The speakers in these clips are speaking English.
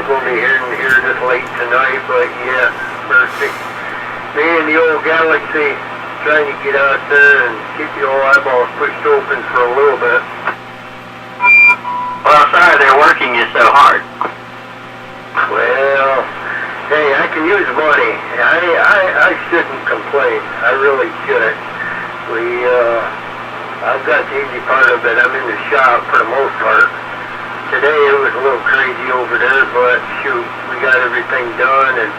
going to be here this late tonight, but yeah, mercy. Me and the old Galaxy trying to get out there and keep the old eyeballs pushed open for a little bit. Well, sorry they're working you so hard. Well, hey, I can use money. I shouldn't complain. I really shouldn't. I've got the easy part of it. I'm in the shop for the most part. Today it was a little crazy over there, but shoot, we got everything done, and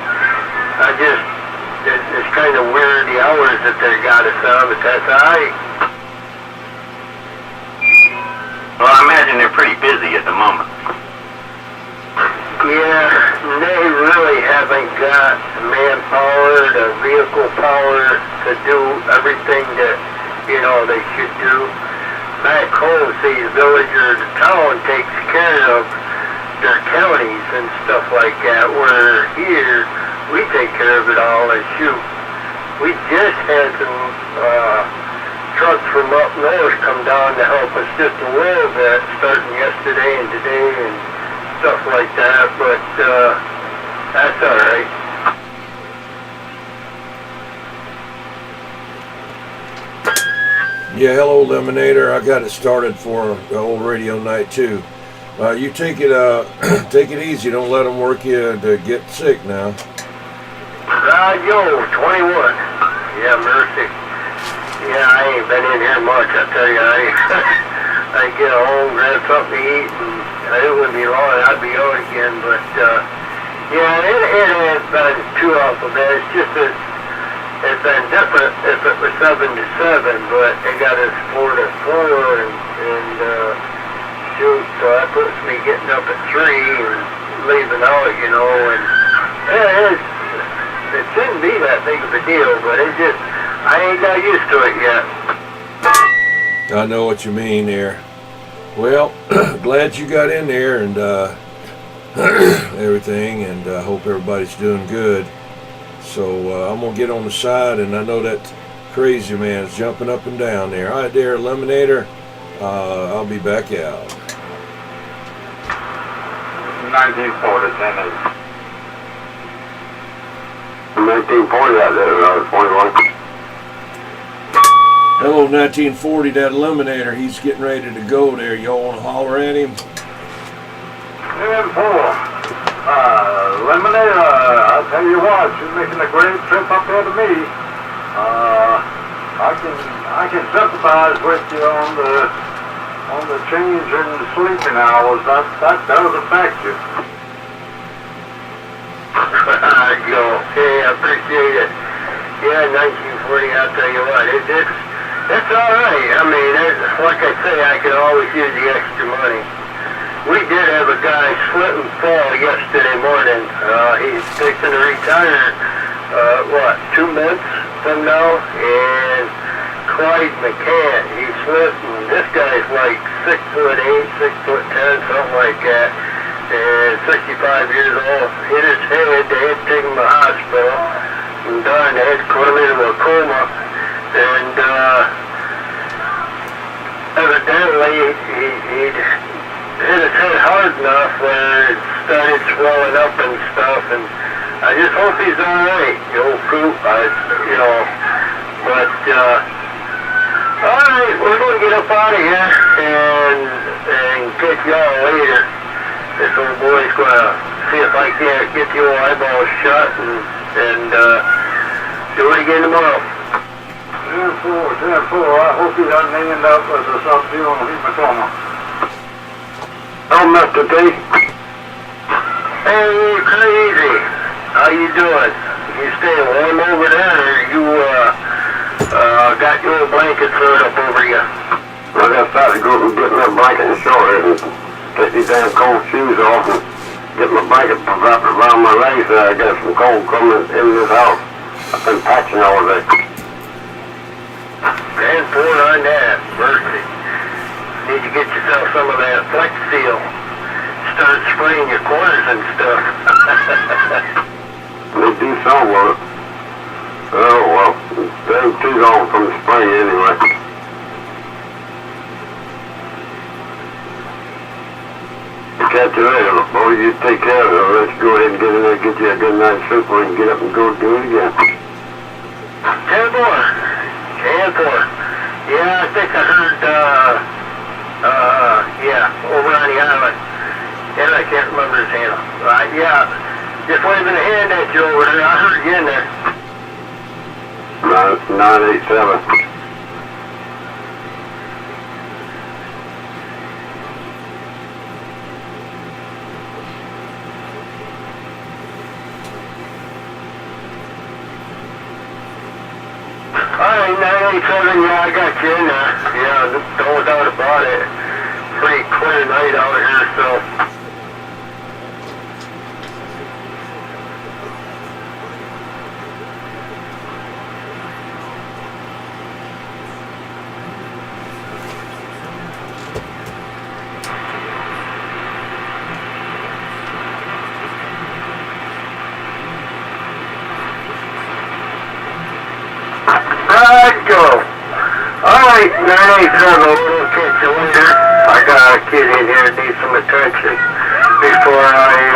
it's kind of weird the hours that they got us on, but that's alright. Well, I imagine they're pretty busy at the moment. Yeah, they really haven't got the manpower, the vehicle power to do everything that, they should do. Back home, see, the village or the town takes care of their counties and stuff like that, where here, we take care of it all, and shoot, we just had some trucks from up north come down to help us just a little bit, starting yesterday and today and stuff like that, but that's alright. Yeah, hello Lemonator. I got it started for the old radio night too. You take it take it easy. Don't let them work you to get sick now. Yo, 21. Yeah, mercy. Yeah, I ain't been in here much, I tell you. I get home, grab something to eat, and it wouldn't be long, I'd be on again, but yeah, it ain't been too awful bad. It's just that it's been different if it was 7 to 7, but it got us 4 to 4, and shoot, so that puts me getting up at 3 and leaving out, and it shouldn't be that big of a deal, but I ain't got used to it yet. I know what you mean there. Well, glad you got in there and everything, and I hope everybody's doing good. So I'm going to get on the side, and I know that crazy man's jumping up and down there. All right there, Lemonator, I'll be back out. 1940, 1940 out there, 21. Hello, 1940, that Lemonator, he's getting ready to go there. Y'all want to holler at him? 10-4. Lemonade, I'll tell you what, you're making a great trip up there to me. I can sympathize with you on the change in sleeping hours. That does affect you. Yo, hey, I appreciate it. Yeah, 1940, I'll tell you what, it's alright. I mean, like I say, I could always use the extra money. We did have a guy slip and fall yesterday morning. He's fixing to retire, 2 months from now? And Clyde McCann, he slipped, and this guy's like 6'8", 6'10", something like that. And 65 years old, hit his head. They had to take him to the hospital. And darn, they had to put him into a coma. And evidently, he'd hit his head hard enough where it started swelling up and stuff, and I just hope he's alright, the old coop, but alright, we're going to get up out of here and catch y'all later. This old boy's going to see if I can't get the old eyeballs shut and do it again tomorrow. 10-4, 10-4, I hope he doesn't end up with a subdural hematoma. Oh, Mr. T. Hey, crazy. How you doing? You staying warm over there, or you got your blanket thrown up over you? I got started to go and get my blanket and short and take these damn cold shoes off and get my blanket wrapped around my legs so I got some cold coming in this house. I've been patching all day. 10-4 on that. Mercy. Need to get yourself some of that Flex Seal. Start spraying your corners and stuff. They do some of it. Oh, well, they ain't too long from the spray anyway. catch you later, boy. You take care of it. Let's go ahead and get in there, get you a good night's sleep, or you can get up and go do it again. 10-4. 10-4. Yeah, I think I heard, over on the island. And I can't remember his handle. Yeah, just waving a hand at you over there. I heard you in there. 987. Alright, 987, yeah, I got you in there. Yeah, no doubt about it. Pretty clear night out here, so. Right, go. Alright, 987, we'll catch you later. I got a kid in here that needs some attention before I,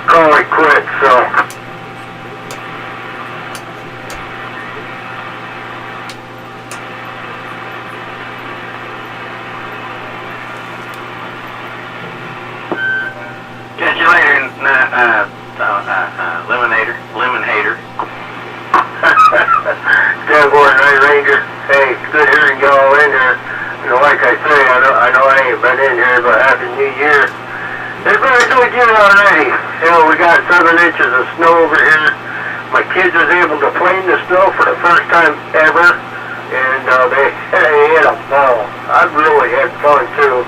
call it quits, so. Catch you later, lemon hater. 10-4 Night Ranger. Hey, it's good hearing y'all in there. You know, like I say, I know I ain't been in here, but Happy New Year. It's very good year already. You know, we got 7 inches of snow over here. My kids was able to play in the snow for the first time ever, and they had a ball. I really had fun too.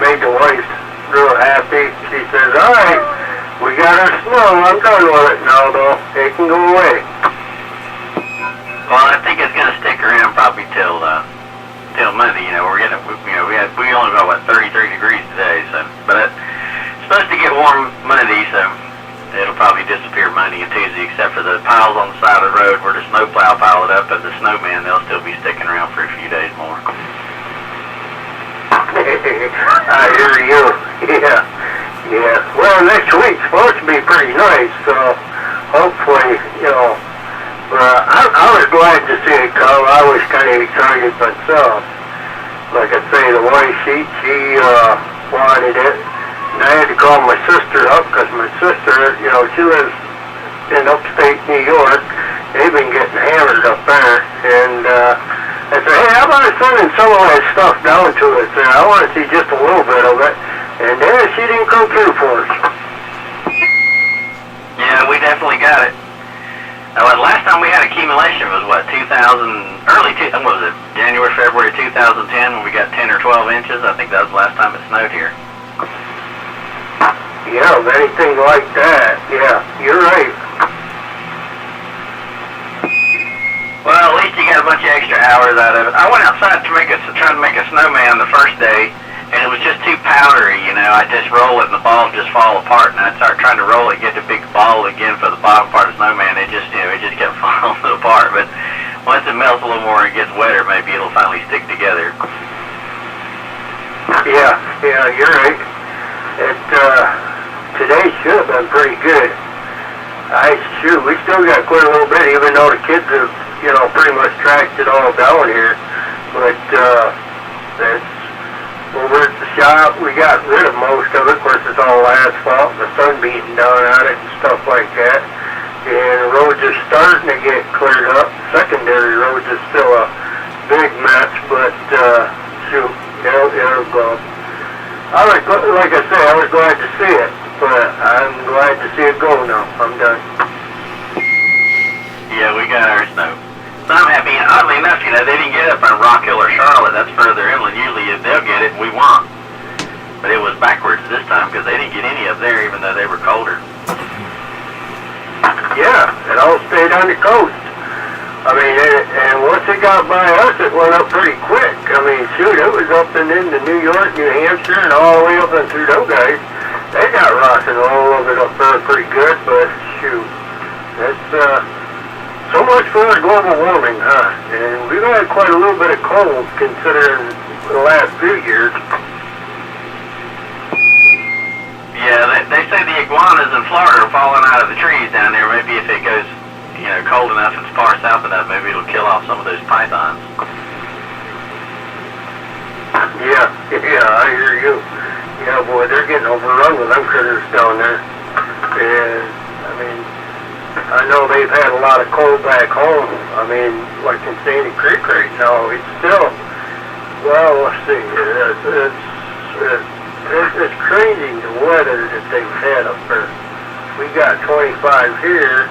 Made the wife real happy. She says, alright, we got our snow. I'm done with it now, though. It can go away. Well, I think it's gonna stick around probably till Monday. You know, we only got what 33 degrees today, so but it's supposed to get warm Monday, so it'll probably disappear Monday and Tuesday, except for the piles on the side of the road where the snowplow piled it up and the snowman. They'll still be sticking around for a few days more. I hear you. Yeah. Well, next week's supposed to be pretty nice, so hopefully, you know. I was glad to see it come. I was kind of excited myself. Like I say, the wife, she wanted it. And I had to call my sister up because my sister, you know, she lives in upstate New York. They've been getting hammered up there. And I said, hey, how about sending some of that stuff down to us? I want to see just a little bit of it. And then she didn't come through for us. Yeah, we definitely got it. Last time we had accumulation was what, what was it, January, February 2010 when we got 10 or 12 inches. I think that was the last time it snowed here. Yeah, anything like that. Yeah, you're right. Well, at least you got a bunch of extra hours out of it. I went outside to try to make a snowman the first day, and it was just too powdery, you know. I just roll it and the balls just fall apart, and I'd start trying to roll it, get the big ball again for the bottom part of the snowman. It just kept falling apart. But once it melts a little more and gets wetter, maybe it'll finally stick together. Yeah, you're right. Today should have been pretty good. We still got quite a little bit, even though the kids have, you know, pretty much tracked it all down here. But that's over at the shop. We got rid of most of it. Of course, it's all asphalt, the sun beating down on it and stuff like that. And the roads are starting to get cleared up. Secondary roads is still a big mess, but shoot, it'll go. Like I say, I was glad to see it, but I'm glad to see it go now. I'm done. Yeah, we got our snow. So I'm happy. And oddly enough, you know, they didn't get up in Rock Hill or Charlotte. That's further inland. Usually they'll get it and we won't. But it was backwards this time because they didn't get any up there even though they were colder. Yeah, it all stayed on the coast. I mean, and once it got by us, it went up pretty quick. I mean, shoot, it was up and into New York, New Hampshire, and all the way up and through those guys. They got rocking all of it up there pretty good, but shoot, that's so much for our global warming, huh? And we've had quite a little bit of cold considering the last few years. they say the iguanas in Florida are falling out of the trees down there. Maybe if it goes, cold enough and far south enough, maybe it'll kill off some of those pythons. Yeah, I hear you. Yeah, boy, they're getting overrun with them critters down there. And, I mean, I know they've had a lot of cold back home. I mean, like in Sandy Creek right now, it's still, well, let's see, it's crazy the weather that they've had up there. We got 25 here,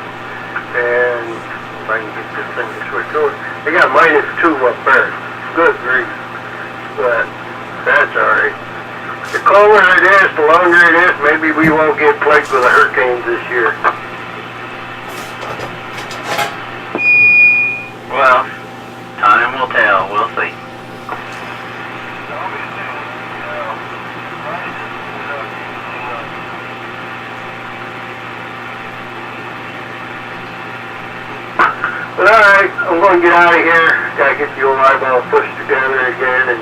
and if I can get this thing to switch over, they got -2 up there. Good grief. But that's alright. The colder it is, the longer it is, maybe we won't get plagued with the hurricanes this year. Well, time will tell. We'll see. But alright, I'm going to get out of here. Gotta get the old eyeball pushed together again and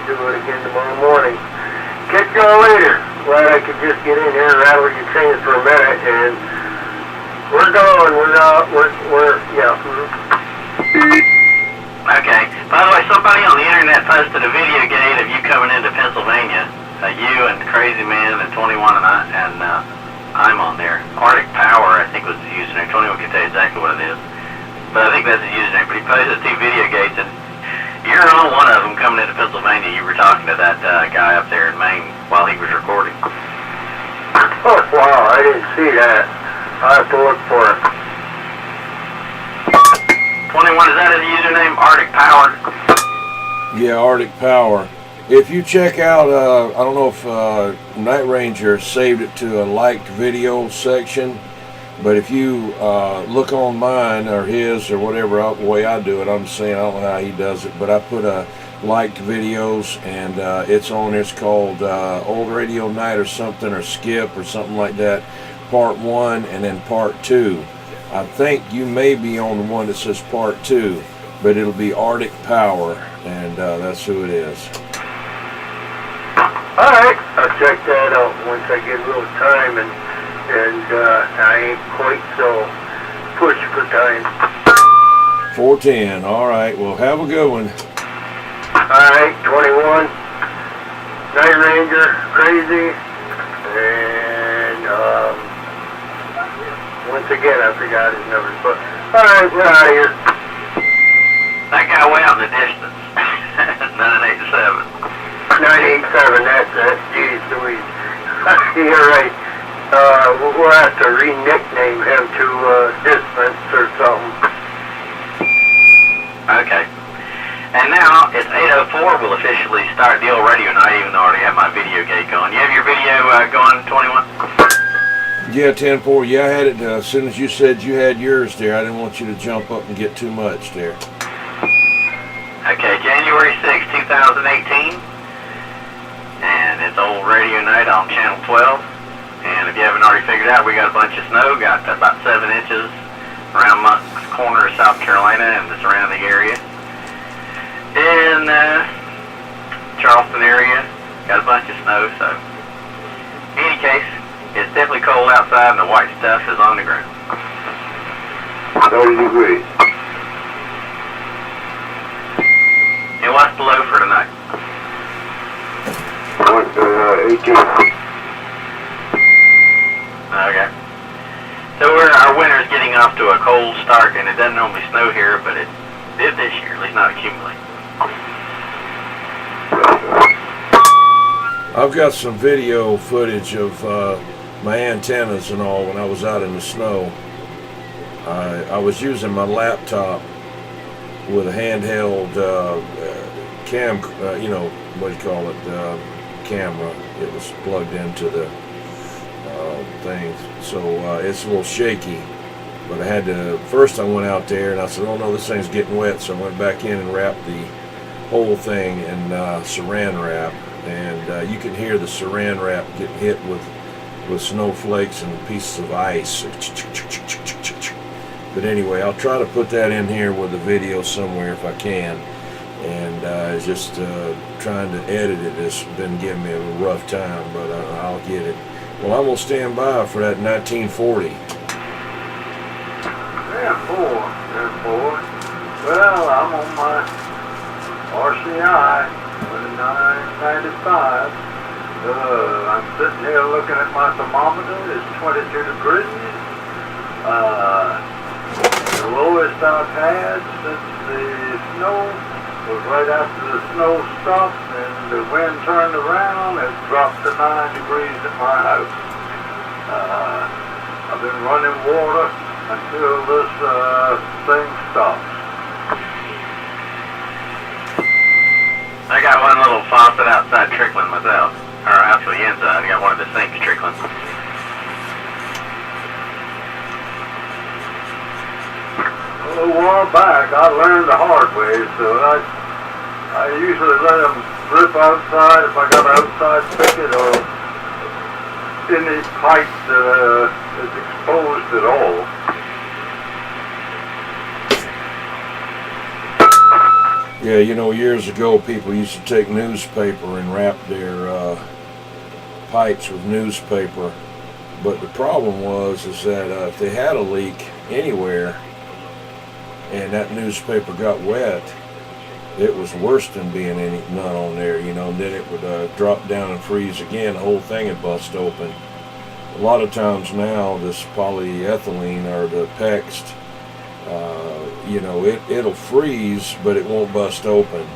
do it again tomorrow morning. Catch y'all later. Glad I could just get in here and rattle your chains for a minute, and we're going. Yeah. Okay. By the way, somebody on the internet posted a Videogate of you coming into Pennsylvania. You and Crazy Man and 21 and I'm on there. Arctic Power, I think, was the username. 21 can tell you exactly what it is. But I think that's his username. But he posted 2 Videogates, and you're on one of them coming into Pennsylvania. You were talking to that guy up there in Maine while he was recording. Oh, wow, I didn't see that. I'll have to look for it. 21, is that his username? Arctic Power? Yeah, Arctic Power. If you check out, I don't know if Night Ranger saved it to a liked video section, but if you look on mine or his or whatever the way I do it, I'm just saying I don't know how he does it, but I put liked videos, and it's on there. It's called Old Radio Night or something, or Skip or something like that, Part 1 and then Part 2. I think you may be on the one that says Part 2, but it'll be Arctic Power, and that's who it is. Alright, I'll check that out once I get a little time, and I ain't quite so pushed for time. 4:10. All right. Well, have a good one. Alright, 21. Night Ranger, Crazy, and once again I forgot his numbers, but alright, we're out of here. That guy way out in the distance. 987. 987, that's it. Jeez Louise. You're right. We'll have to re-nickname him to Distance or something. Okay. And now, it's 8:04. We'll officially start the old radio night, even though I already have my Videogate going. You have your video going, 21? Yeah, 10-4. Yeah, I had it as soon as you said you had yours there. I didn't want you to jump up and get too much there. Okay, January 6, 2018. And it's old radio night on channel 12. And if you haven't already figured out, we got a bunch of snow. Got about 7 inches around Monk's Corner of South Carolina and the surrounding area. In Charleston area, got a bunch of snow. So, in any case, it's definitely cold outside and the white stuff is on the ground. 30 degrees. And what's the low for tonight? 18. Okay. So our winter's getting off to a cold start, and it doesn't normally snow here, but it did this year, at least not accumulate. I've got some video footage of my antennas and all when I was out in the snow. I was using my laptop with a handheld cam, what do you call it, camera. It was plugged into the thing, so it's a little shaky, but I had to, first I went out there and I said, oh no, this thing's getting wet, so I went back in and wrapped the whole thing in saran wrap, and you can hear the saran wrap getting hit with snowflakes and pieces of ice. But anyway, I'll try to put that in here with the video somewhere if I can, and just trying to edit it has been giving me a rough time, but I'll get it. Well, I'm going to stand by for that 1940. Yeah, four. Well, I'm on my RCI 2995. I'm sitting here looking at my thermometer. It's 22 degrees. The lowest I've had since the snow was right after the snow stopped and the wind turned around. It dropped to 9 degrees at my house. I've been running water until this thing stops. I got one little faucet outside trickling myself. Or actually inside. I got one of the sinks trickling. A while back, I learned the hard way, so I usually let them drip outside if I got an outside spigot or any pipe that is exposed at all. Yeah, you know, years ago people used to take newspaper and wrap their pipes with newspaper, but the problem is that if they had a leak anywhere and that newspaper got wet, it was worse than being none on there, you know, and then it would drop down and freeze again. The whole thing would bust open. A lot of times now, this polyethylene or the PEXT, you know, it'll freeze, but it won't bust open.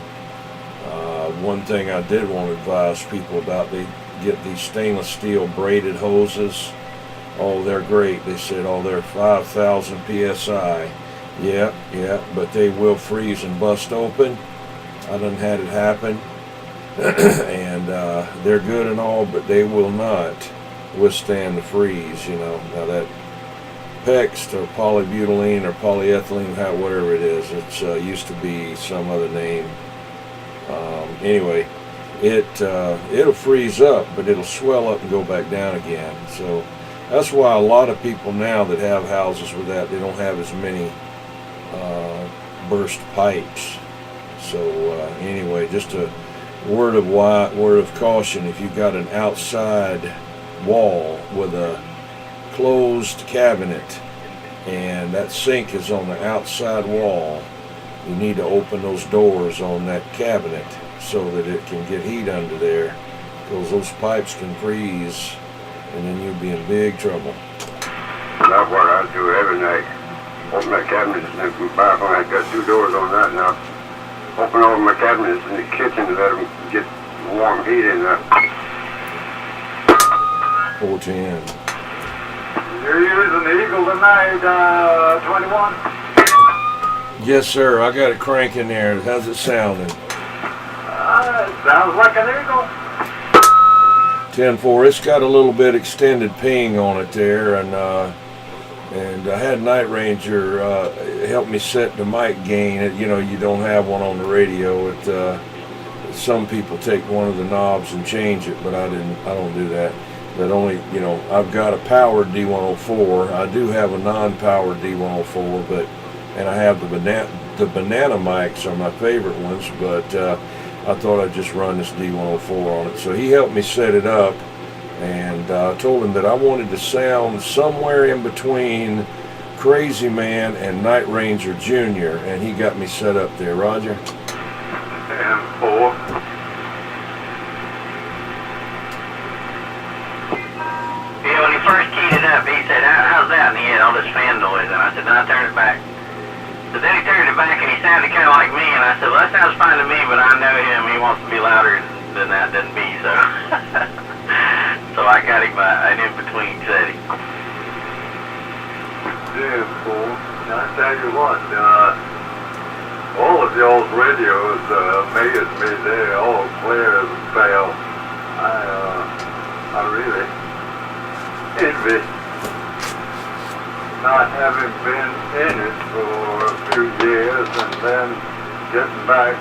One thing I did want to advise people about, they get these stainless steel braided hoses. Oh, they're great. They said, oh, they're 5,000 PSI. Yeah, but they will freeze and bust open. I done had it happen. And they're good and all, but they will not withstand the freeze, you know. Now that PEXT or polybutylene or polyethylene, whatever it is, it's used to be some other name. Anyway, it'll freeze up, but it'll swell up and go back down again. So that's why a lot of people now that have houses with that, they don't have as many burst pipes. So anyway, just a word of caution: if you've got an outside wall with a closed cabinet and that sink is on the outside wall, you need to open those doors on that cabinet so that it can get heat under there, because those pipes can freeze and then you'll be in big trouble. That's what I do every night. Open my cabinets and then from bathroom, I got two doors on that now. Open all my cabinets in the kitchen and let them get warm heat in there. 410. You're using Eagle tonight, 21? Yes, sir. I got it cranking there. How's it sounding? It sounds like an Eagle. 10-4. It's got a little bit extended ping on it there, and I had Night Ranger help me set the mic gain. You know, you don't have one on the radio. Some people take one of the knobs and change it, but I don't do that. That only, you know, I've got a powered D104. I do have a non-powered D104, and I have the banana mics are my favorite ones, but I thought I'd just run this D104 on it. So he helped me set it up, and I told him that I wanted to sound somewhere in between Crazy Man and Night Ranger Jr., and he got me set up there. Roger? And 4. Yeah, when he first keyed it up, he said, how's that? And he had all this fan noise, and I said, no, turn it back. So then he turned it back, and he sounded kind of like me, and I said, well, that sounds fine to me, but I know him. He wants to be louder than that, doesn't be, so. So I got him an in-between setting. Yeah, 4. I tell you what, all of y'all's radios amaze me. They're all clear as a bell. I really envy not having been in it for a few years and then getting back.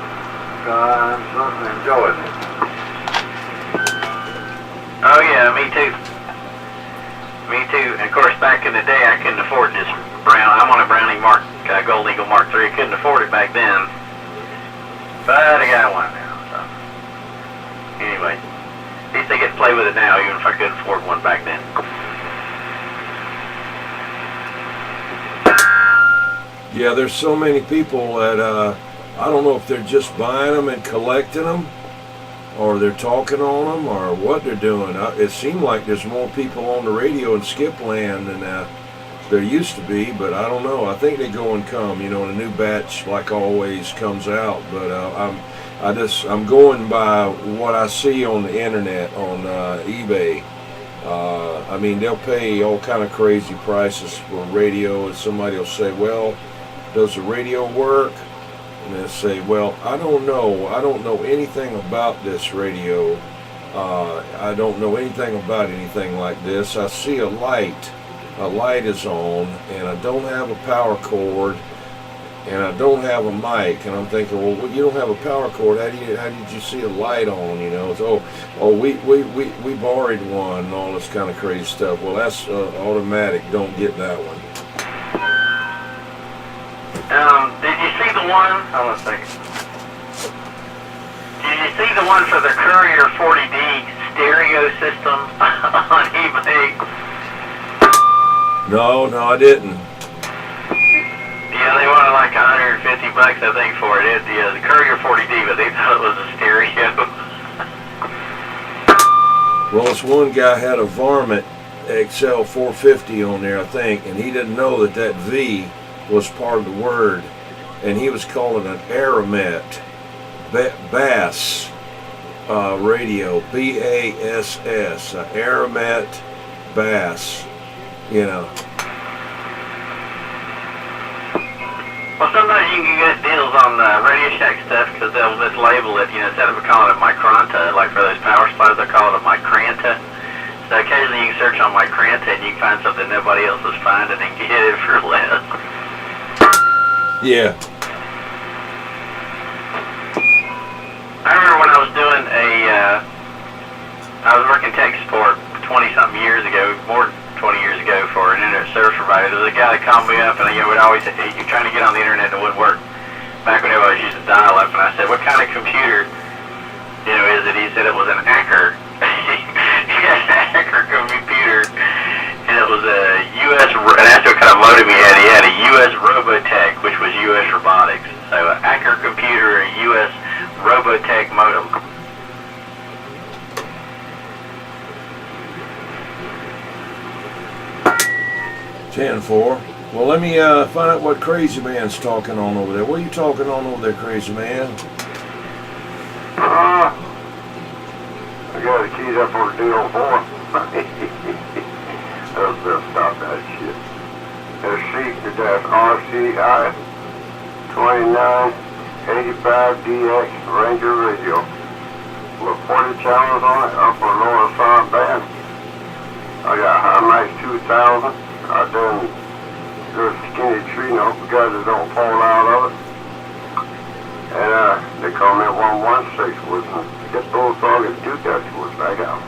I'm certainly enjoying it. Oh yeah, me too. Me too. And of course, back in the day, I couldn't afford this Brown. I'm on a Browning Gold Eagle Mark III. I couldn't afford it back then, but I got one now. So anyway, at least they get play with it now, even if I could afford one back then. Yeah, there's so many people that I don't know if they're just buying them and collecting them, or they're talking on them, or what they're doing. It seemed like there's more people on the radio in Skipland than there used to be, but I don't know. I think they go and come. You know, and a new batch, like always, comes out. But I'm going by what I see on the internet on eBay. I mean, they'll pay all kind of crazy prices for radio, and somebody will say, "Well, does the radio work?" And they'll say, "Well, I don't know. I don't know anything about this radio. I don't know anything about anything like this. I see a light. A light is on, and I don't have a power cord, and I don't have a mic." And I'm thinking, well, you don't have a power cord. How did you see a light on? You know, so, we borrowed one and all this kind of crazy stuff. Well, that's automatic. Don't get that one. Did you see the one? Hold on a second. Did you see the one for the Courier 40D stereo system on eBay? No, I didn't. Yeah, they wanted like $150, I think, for it. The Courier 40D, but they thought it was a stereo. Well, this one guy had a Varmint XL 450 on there, I think, and he didn't know that V was part of the word, and he was calling it an Aramet bass radio, BASS, Aramet bass, you know. Well, sometimes you can get deals on Radio Shack stuff because they'll mislabel it, you know, instead of calling it Micranta, like for those power supplies, they'll call it a Micranta. So occasionally you can search on Micranta and you can find something nobody else is finding and get it for less. Yeah. I remember when I was doing I was working tech support 20-something years ago, more than 20 years ago for an internet service provider. There was a guy that called me up and would always say, "Hey, you're trying to get on the internet and it wouldn't work." Back when everybody was using dial-up, and I said, "What kind of computer, is it?" He said it was an Acker. He had an Acker computer, and it was a U.S. and that's what kind of modem he had. He had a U.S. Robotech, which was U.S. Robotics. So an Acker computer, a U.S. Robotech modem. $10-4. Well, let me find out what Crazy Man's talking on over there. What are you talking on over there, Crazy Man? I got the keys up on the deal for They'll stop that shit. That's RCI 2985DX Ranger Radio. With 40 channels on it, upper and lower side band. I got High Max 2000. I done good skinny tree note because it don't fall out of it. And they call me 116 with them. Get those dogs and do that to us back out.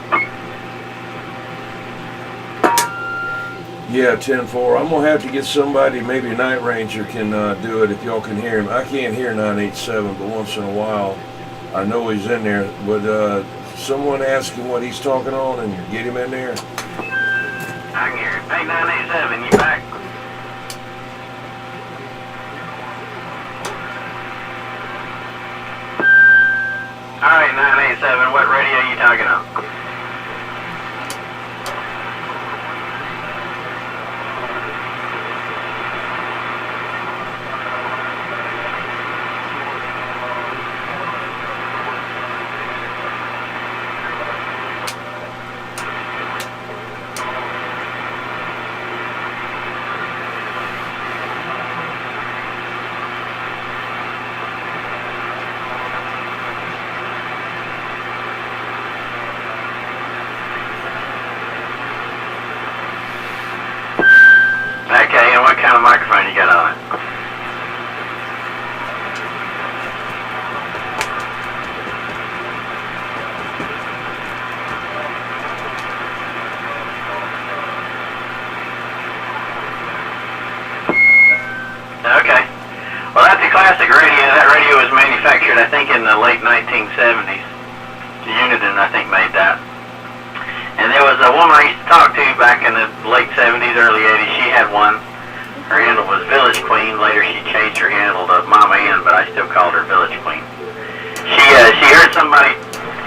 Yeah, 10-4. I'm going to have to get somebody, maybe a Night Ranger can do it if y'all can hear him. I can't hear 987, but once in a while I know he's in there. Would someone ask him what he's talking on and get him in there? I can hear it. Hey, 987, you back? Alright, 987, what radio are you talking on? Okay, and what kind of microphone you got on it? Okay. Well, that's a classic radio. That radio was manufactured, I think, in the late 1970s. Uniden, I think, made that. woman I used to talk to back in the late 70s, early 80s, she had one. Her handle was Village Queen. Later she changed her handle to Mama Ann, but I still called her Village Queen. She heard somebody,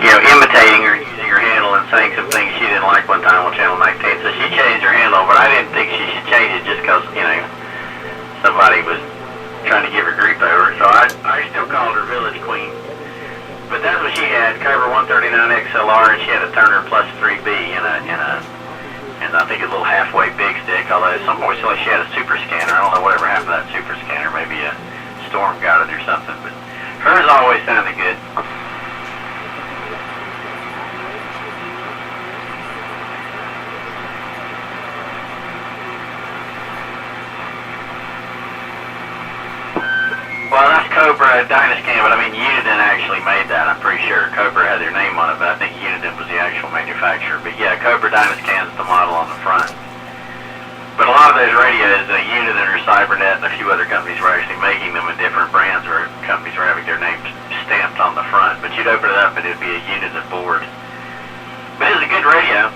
imitating her, using her handle and saying some things she didn't like one time on Channel 19, so she changed her handle, but I didn't think she should change it just because, somebody was trying to give her grief over it, so I still called her Village Queen. But that's what she had, Cobra 139 XLR, and she had a Turner Plus 3B and I think a little halfway big stick, although some boys feel like she had a super scanner. I don't know whatever happened to that super scanner, maybe a storm got it or something, but hers always sounded good. Well, that's Cobra Dynascan, but I mean Uniden actually made that, I'm pretty sure. Cobra had their name on it, but I think Uniden was the actual manufacturer. But yeah, Cobra Dynascan's the model on the front. But a lot of those radios, Uniden or Cybernet and a few other companies were actually making them in different brands, or companies were having their names stamped on the front. But you'd open it up and it'd be a Uniden board. But it was a good radio.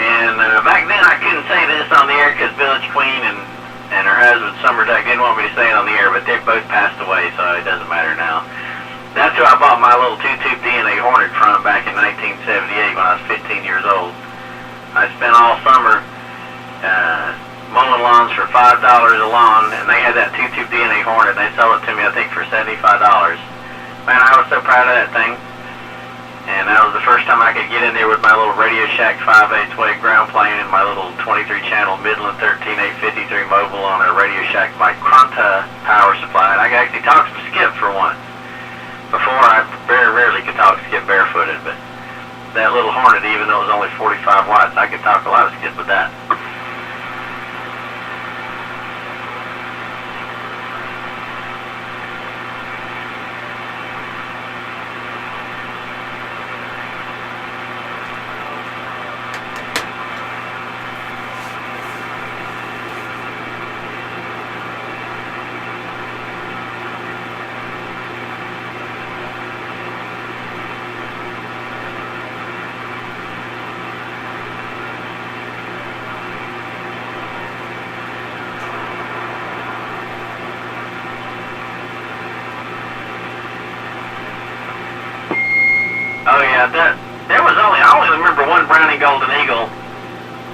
And back then I couldn't say this on the air because Village Queen and her husband, Summer Duck, didn't want me to say it on the air, but they both passed away, so it doesn't matter now. That's who I bought my little 2-tube DNA Hornet from back in 1978 when I was 15 years old. I spent all summer mowing lawns for $5 a lawn, and they had that 2-tube DNA Hornet, and they sold it to me, I think, for $75. Man, I was so proud of that thing. And that was the first time I could get in there with my little Radio Shack 5/8 wave ground plane and my little 23-channel Midland 13853 mobile on a Radio Shack by Quanta power supply. And I could actually talk some skip for once. Before, I very rarely could talk skip barefooted, but that little Hornet, even though it was only 45 watts, I could talk a lot of skip with that. Oh yeah, I only remember one Browning Golden Eagle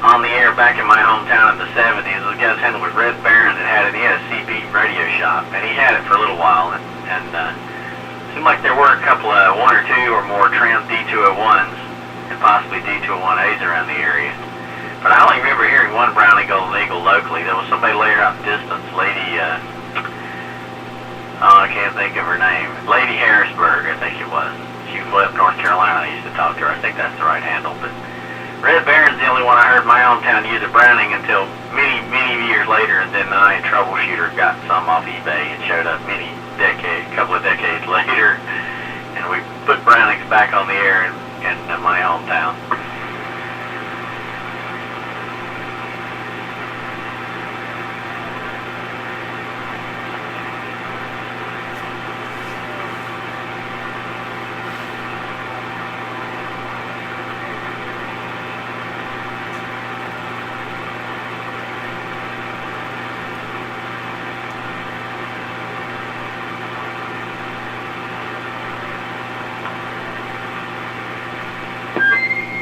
on the air back in my hometown in the 70s. The guy's handle was Red Baron that had it. He had a CB radio shop, and he had it for a little while. And seemed like there were a couple of one or two or more trimmed D201s and possibly D201As around the area. But I only remember hearing one Browning Golden Eagle locally. There was somebody later out in the distance, Lady, I can't think of her name. Lady Harrisburg, I think it was. She flew up North Carolina. I used to talk to her. I think that's the right handle. But Red Baron's the only one I heard in my hometown use a Browning until many, many years later. And then I, Troubleshooter, got some off eBay and showed up a couple of decades later. And we put Brownings back on the air in my hometown.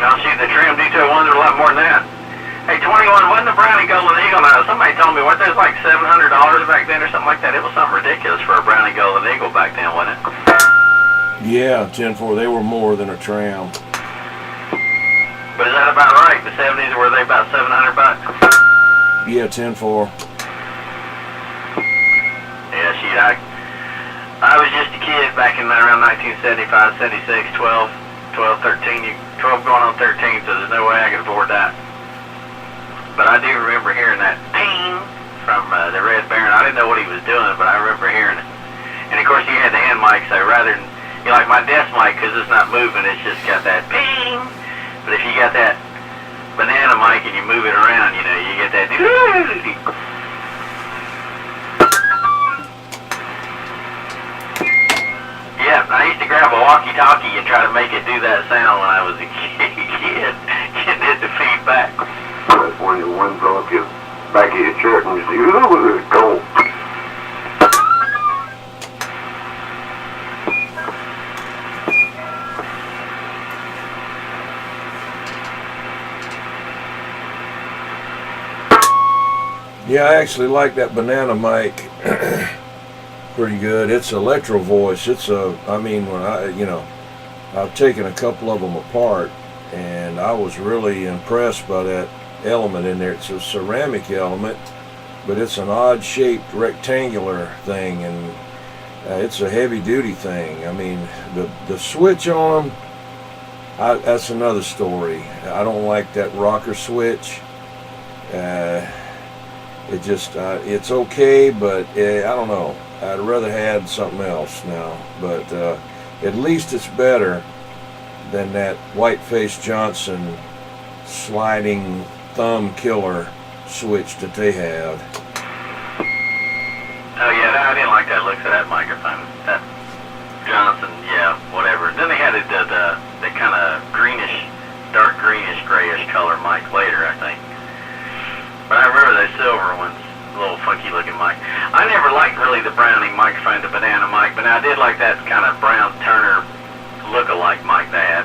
Now, see, the trim D201s are a lot more than that. Hey, 21, wasn't the Browning Golden Eagle now? Somebody told me, weren't those like $700 back then or something like that? It was something ridiculous for a Browning Golden Eagle back then, wasn't it? Yeah, 10-4. They were more than a tram. But is that about right? The 70s, were they about $700? Yeah, 10-4. Yeah, shit, I was just a kid back in around 1975, 76, 12, 13, 12 going on 13, so there's no way I could afford that. But I do remember hearing that ping from the Red Baron. I didn't know what he was doing, but I remember hearing it. And of course, he had the hand mic, so rather than, like my desk mic, because it's not moving, it's just got that ping. But if you got that banana mic and you move it around, you get that. Yeah, I used to grab a walkie-talkie and try to make it do that sound when I was a kid. get the feedback. That's when the wind blow up your back of your shirt and you say, ooh, it's cold. Yeah, I actually like that banana mic pretty good. It's Electro Voice. I mean, when I've taken a couple of them apart, and I was really impressed by that element in there. It's a ceramic element, but it's an odd-shaped rectangular thing, and it's a heavy-duty thing. I mean, the switch on them, that's another story. I don't like that rocker switch. It's okay, but I don't know. I'd rather had something else now, but at least it's better than that Whiteface Johnson sliding thumb killer switch that they had. Oh yeah, I didn't like that look of that microphone. That Johnson, yeah, whatever. Then they had the kind of greenish, dark greenish, grayish color mic later, I think. But I remember those silver ones, a little funky looking mic. I never liked really the Browning microphone, the banana mic, but I did like that kind of Brown Turner look-alike mic they had.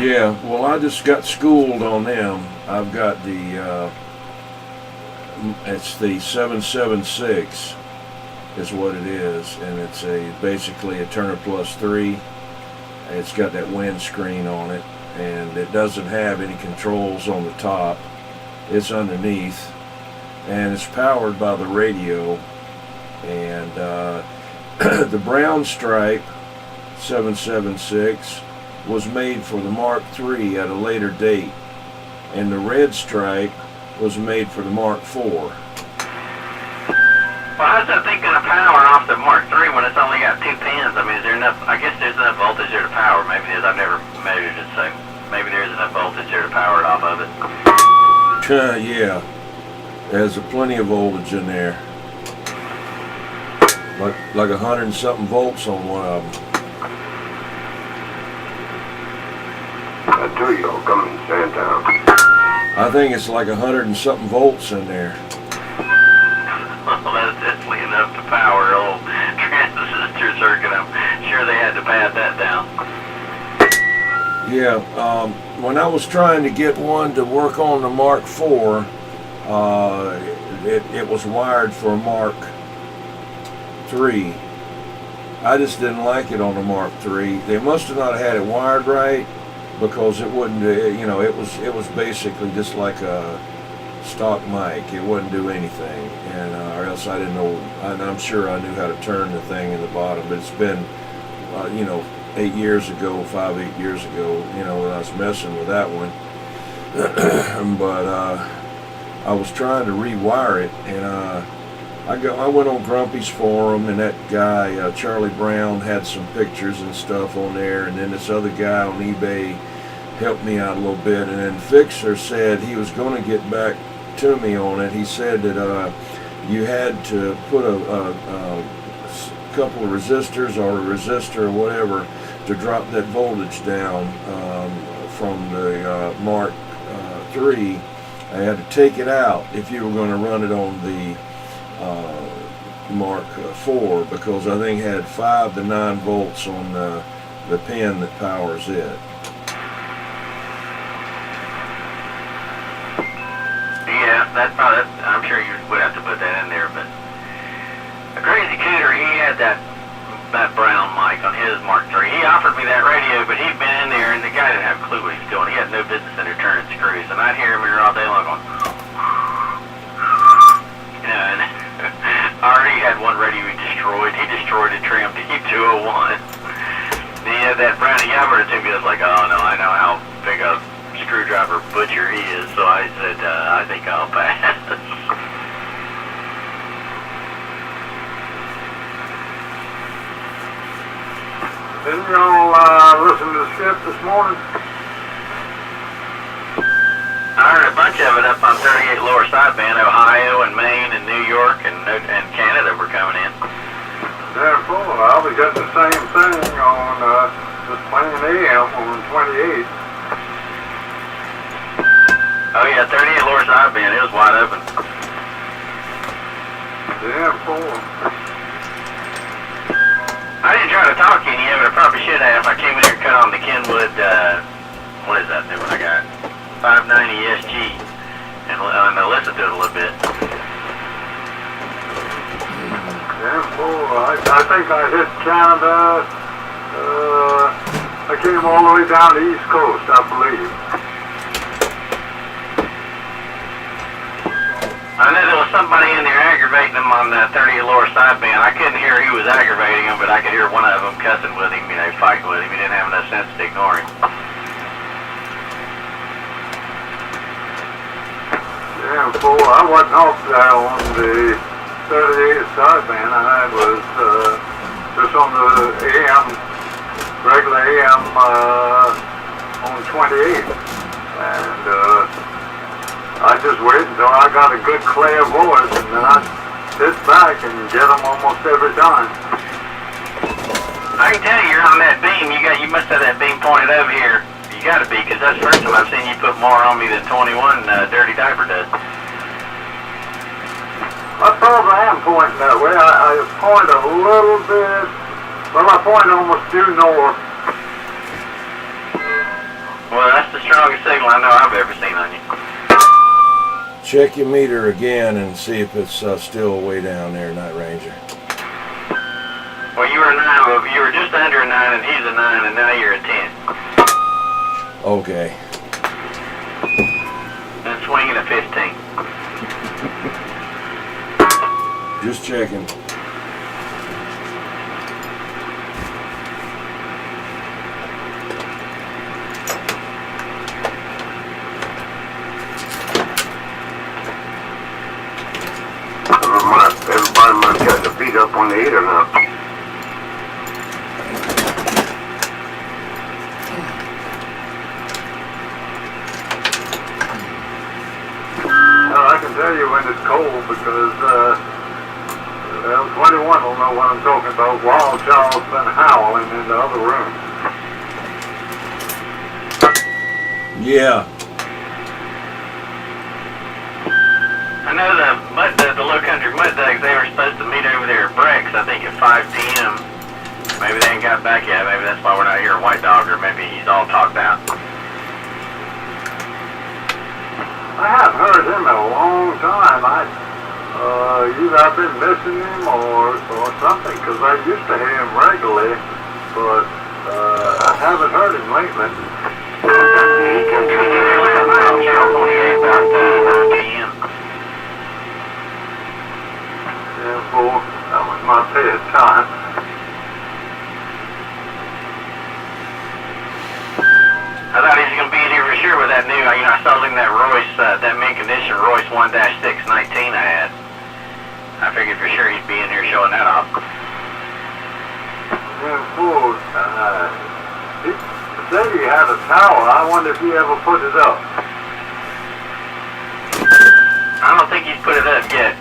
Yeah, well, I just got schooled on them. I've got it's the 776 is what it is, and it's basically a Turner Plus 3. It's got that windscreen on it, and it doesn't have any controls on the top. It's underneath, and it's powered by the radio. And the brown stripe 776 was made for the Mark III at a later date, and the red stripe was made for the Mark IV. Well, how's that thing going to power off the Mark III when it's only got 2 pins? I mean, is there enough? I guess there's enough voltage there to power. Maybe it is. I've never measured it, so maybe there's enough voltage there to power it off of it. Yeah, there's plenty of voltage in there. Like 100 and something volts on one of them. I do y'all come in Sandtown. I think it's like 100 and something volts in there. Well, that's definitely enough to power a whole transistor circuit. I'm sure they had to pad that down. Yeah, when I was trying to get one to work on the Mark IV, it was wired for a Mark III. I just didn't like it on the Mark III. They must have not had it wired right, because it wouldn't, it was basically just like a stock mic. It wouldn't do anything, and or else I didn't know. I'm sure I knew how to turn the thing in the bottom, but it's been, 8 years ago, 5-8 years ago, when I was messing with that one. But I was trying to rewire it, and I went on Grumpy's forum, and that guy Charlie Brown had some pictures and stuff on there, and then this other guy on eBay helped me out a little bit, and then Fixer said he was going to get back to me on it. He said that you had to put a couple of resistors or a resistor or whatever to drop that voltage down from the Mark III. I had to take it out if you were going to run it on the Mark IV, because I think it had 5 to 9 volts on the pin that powers it. Yeah, I'm sure you would have to put that in there, but a crazy cooter, he had that brown mic on his Mark III. He offered me that radio, but he'd been in there, and the guy didn't have a clue what he was doing. He had no business in there turning screws, and I'd hear him in there all day long going, and I already had one radio he destroyed. He destroyed a Trim D201. He had that brown, he offered it to me. I was like, oh no, I know how big a screwdriver butcher he is, so I said, I think I'll pass. Didn't y'all listen to the skip this morning? I heard a bunch of it up on 38 Lower Sideband. Ohio and Maine and New York and Canada were coming in. Therefore, I'll be getting the same thing on this Plan AM on 28. lower side bin. It was wide open. Yeah, 4. I didn't try to talk any of it. I probably should have. I came in here and cut on the Kenwood, what is that new one I got? 590 SG. And I listened to it a little bit. Yeah, 4. I think I hit Canada. I came all the way down the East Coast, I believe. I know there was somebody in there aggravating him on the 30 lower side bin. I couldn't hear who was aggravating him, but I could hear one of them cussing with him, you know, fighting with him. He didn't have enough sense to ignore him. Yeah, 4. I wasn't off there on the 38 side bin. I was just on the AM, regular AM on 28. And I just waited until I got a good clear voice, and then I'd sit back and get them almost every time. I can tell you're on that beam. You must have that beam pointed over here. You got to be, because that's the first time I've seen you put more on me than 21 Dirty Diaper does. I probably am pointing that way. I point a little bit. Well, I point almost due north. Well, that's the strongest signal I know I've ever seen on you. Check your meter again and see if it's still way down there, Night Ranger. Well, you were a 9, you were just under a 9, and he's a 9, and now you're a 10. Okay. And swinging a 15. Just checking. Everybody might get their feet up on the heater now. I can tell you when it's cold because, 21 will know what I'm talking about. Wild Child's been howling in the other room. Yeah. I know the Low Country Mud Dogs, they were supposed to meet over there at Breck's, I think at 5 p.m. Maybe they ain't got back yet. Maybe that's why we're not hearing White Dog, or maybe he's all talked out. I haven't heard him in a long time. Either I've been missing him or something, because I used to hear him regularly, but I haven't heard him lately. Yeah, boy, that was my bedtime. I thought he was going to be in here for sure with that new, I sold him that Royce, that mint condition Royce 1-619 I had. I figured for sure he'd be in here showing that off. Yeah, boy, he said he had a tower. I wonder if he ever put it up. I don't think he's put it up yet.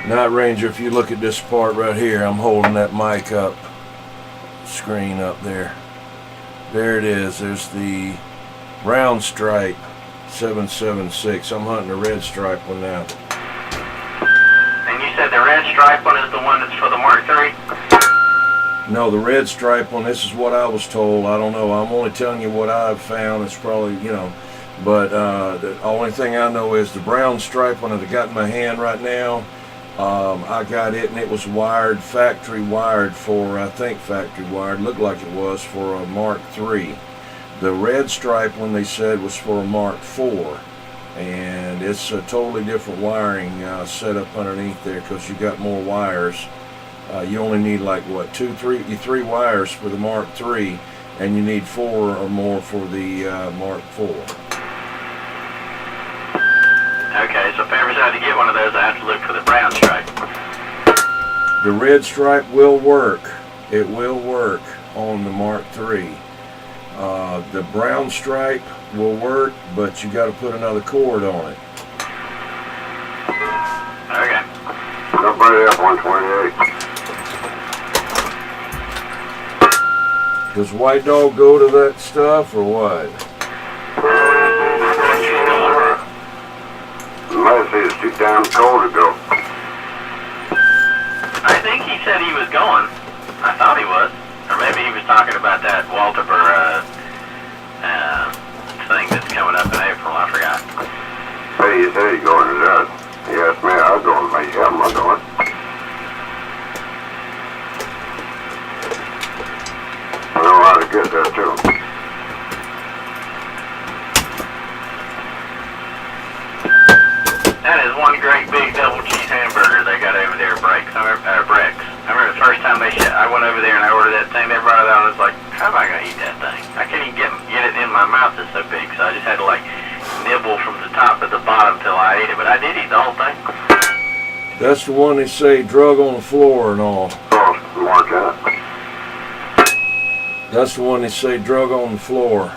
Night Ranger, if you look at this part right here, I'm holding that mic up, screen up there. There it is. There's the round stripe 776. I'm hunting the red stripe one now. And you said the red stripe one is the one that's for the Mark III? No, the red stripe one, this is what I was told. I don't know. I'm only telling you what I've found. It's probably, but the only thing I know is the brown stripe one that I got in my hand right now. I got it and it was wired, factory wired for, I think factory wired, looked like it was for a Mark III. The red stripe one they said was for a Mark IV, and it's a totally different wiring set up underneath there because you got more wires. You only need like what, three wires for the Mark III, and you need 4 or more for the Mark IV. Okay, so if I ever decide to get one of those, I have to look for the brown stripe. The red stripe will work. It will work on the Mark III. The brown stripe will work, but you got to put another cord on it. Okay. Nobody up 128. Does White Dog go to that stuff or what? Might say it's too damn cold to go. I think he said he was going. I thought he was. Or maybe he was talking about that Walter thing that's coming up in April. I forgot. Hey, you said he's going to that. He asked me, I'll go with my I'm going. I know how to get there too. That is one great big double cheese hamburger they got over there at Brex. I remember the first time I went over there and I ordered that thing. They brought it out. I was like, how am I gonna eat that thing? I can't even get it in my mouth. It's so big. So I just had to like nibble from the top to the bottom till I ate it. But I did eat the whole thing. That's the one they say drug on the floor and all. Oh, Mark out. That's the one they say drug on the floor.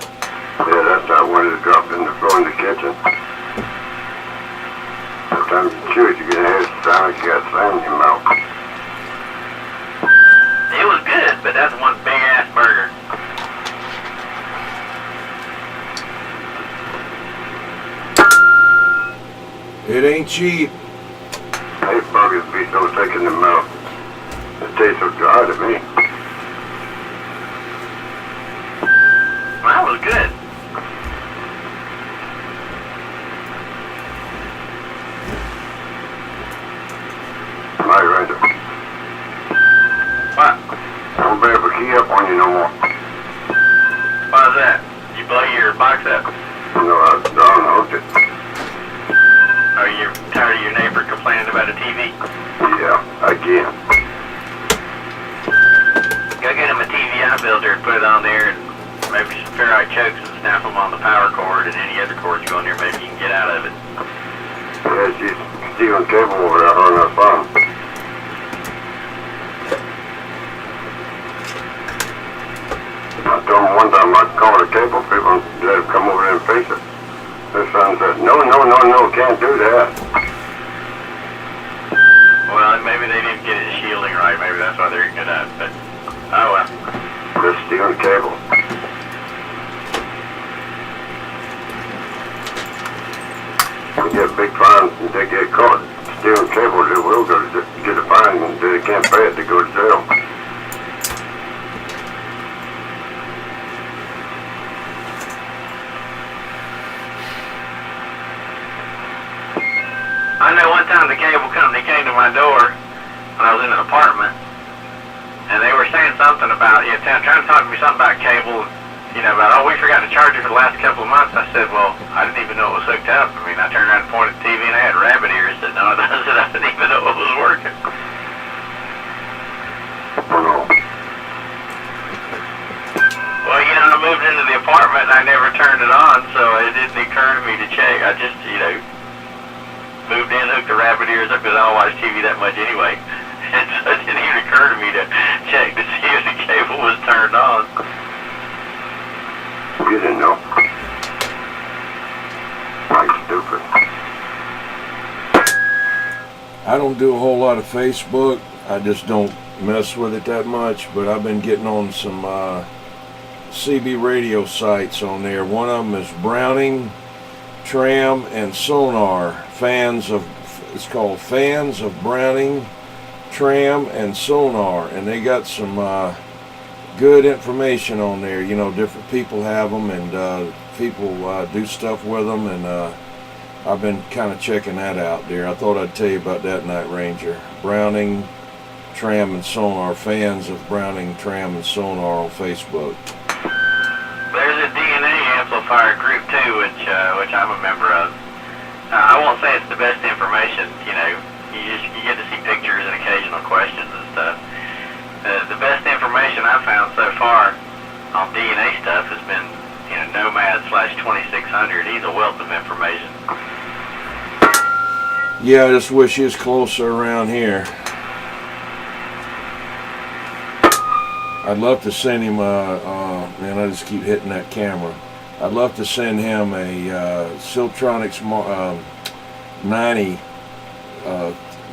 Yeah, that's that one that dropped in the floor in the kitchen. Sometimes you chew it, you get a head sound like you got sand in your mouth. It was good, but that's one big ass burger. It ain't cheap. Hey, burgers be so thick in the mouth. It tastes so dry to me. That was good. My renter. What? I won't be able to key up on you no more. Why's that? You blow your box up? No, I don't know. Are you tired of your neighbor complaining about a TV? Yeah, again. Go get him a TVI builder and put it on there, and maybe some ferrite chokes and snap them on the power cord, and any other cords go in there, maybe you can get out of it. Yeah, she's stealing cable over there on her phone. I told him one time I'd call the cable people and let them come over there and fix it. His son said, no, can't do that. Well, maybe they didn't get his shielding right. Maybe that's why they're good at it. But, oh well. They're stealing cable. We get big fines and they get caught stealing cable, they will go to get a fine and they can't pay it, they go to jail. I know one time the cable company came to my door when I was in an apartment, and they were saying something about, trying to talk to me something about cable, about, we forgot to charge you for the last couple of months. I said, well, I didn't even know it was hooked up. I mean, I turned around and pointed at the TV and I had rabbit ears sitting on it. I said, I didn't even know it was working. Well, I moved into the apartment and I never turned it on, so it didn't occur to me to check. I just, moved in, hooked the rabbit ears up because I don't watch TV that much anyway. And so it didn't even occur to me to check to see if the cable was turned on. You didn't know. I'm stupid. I don't do a whole lot of Facebook. I just don't mess with it that much, but I've been getting on some CB radio sites on there. One of them is Browning, Tram, and Sonar. It's called Fans of Browning, Tram, and Sonar, and they got some good information on there. Different people have them, and people do stuff with them, and I've been kind of checking that out there. I thought I'd tell you about that, Night Ranger. Browning, Tram, and Sonar. Fans of Browning, Tram, and Sonar on Facebook. There's a DNA amplifier group too, which I'm a member of. I won't say it's the best information. You get to see pictures and occasional questions and stuff. The best information I've found so far on DNA stuff has been, Nomad/2600. He's a wealth of information. Yeah, I just wish he was closer around here. I'd love to send him man, I just keep hitting that camera. I'd love to send him a Siltronics 90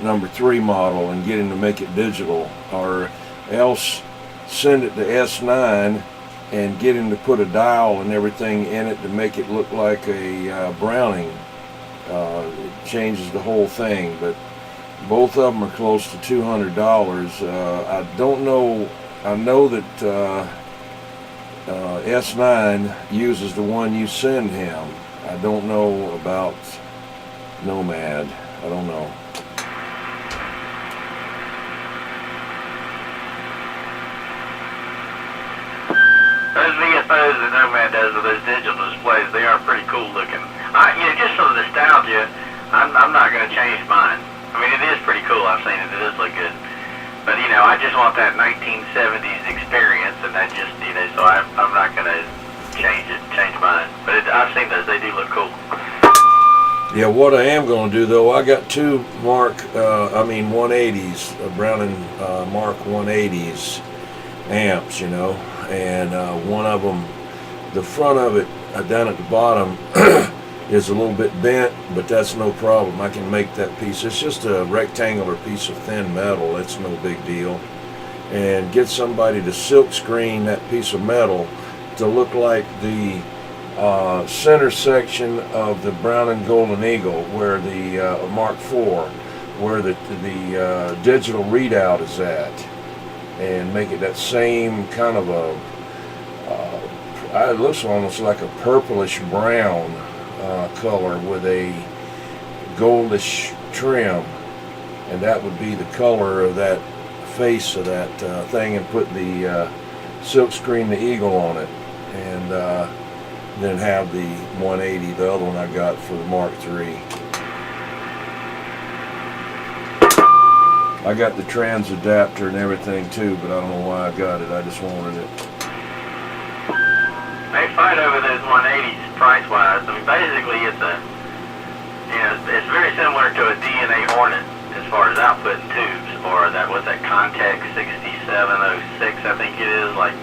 number 3 model and get him to make it digital, or else send it to S9 and get him to put a dial and everything in it to make it look like a Browning. It changes the whole thing, but both of them are close to $200. I don't know. I know that S9 uses the one you send him. I don't know about Nomad. I don't know. Those VFOs that Nomad does with those digital displays, they are pretty cool looking. Just for the nostalgia, I'm not going to change mine. I mean, it is pretty cool. I've seen it. It does look good. But, I just want that 1970s experience, and that just, so I'm not going to change mine. But I've seen those. They do look cool. Yeah, what I am going to do, though, I got two 180s, Browning Mark 180s amps, and one of them, the front of it down at the bottom is a little bit bent, but that's no problem. I can make that piece. It's just a rectangular piece of thin metal. It's no big deal. And get somebody to silk screen that piece of metal to look like the center section of the Browning Golden Eagle, where the Mark IV, where the digital readout is at, and make it that same kind of it looks almost like a purplish brown color with a goldish trim, and that would be the color of that face of that thing, and put the silk screen the eagle on it, and then have the 180, the other one I got for the Mark III. I got the trans adapter and everything too, but I don't know why I got it. I just wanted it. They fight over those 180s price-wise. I mean, basically, it's it's very similar to a DNA Hornet as far as output and tubes, or what's that Context 6706, I think it is, like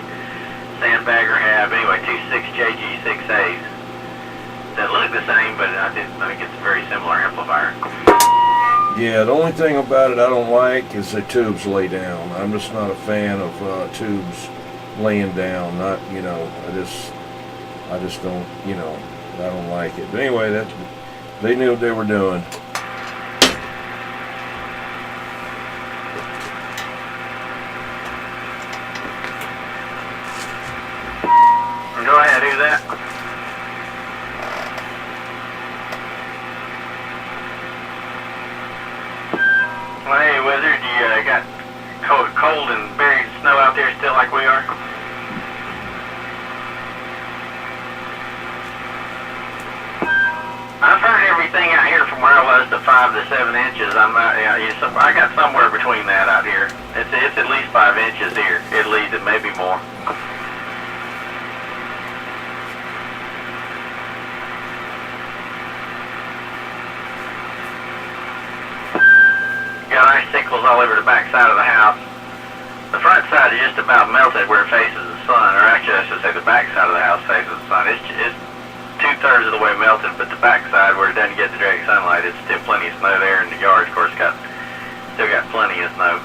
Sandbagger have. Anyway, 26JG6As that look the same, but I think it's a very similar amplifier. Yeah, the only thing about it I don't like is the tubes lay down. I'm just not a fan of tubes laying down. Not, I just don't, I don't like it. But anyway, they knew what they were doing. Go ahead, do that. Well, hey, Wizard, you got cold and buried snow out there still like we are? I've heard everything out here from where I was to 5 to 7 inches. I got somewhere between that out here. It's at least 5 inches here. At least it may be more. Got icicles all over the back side of the house. The front side is just about melted where it faces the sun, or actually I should say the back side of the house faces the sun. It's 2/3 of the way melted, but the back side where it doesn't get the direct sunlight, it's still plenty of snow there, and the yard, of course, still got plenty of snow.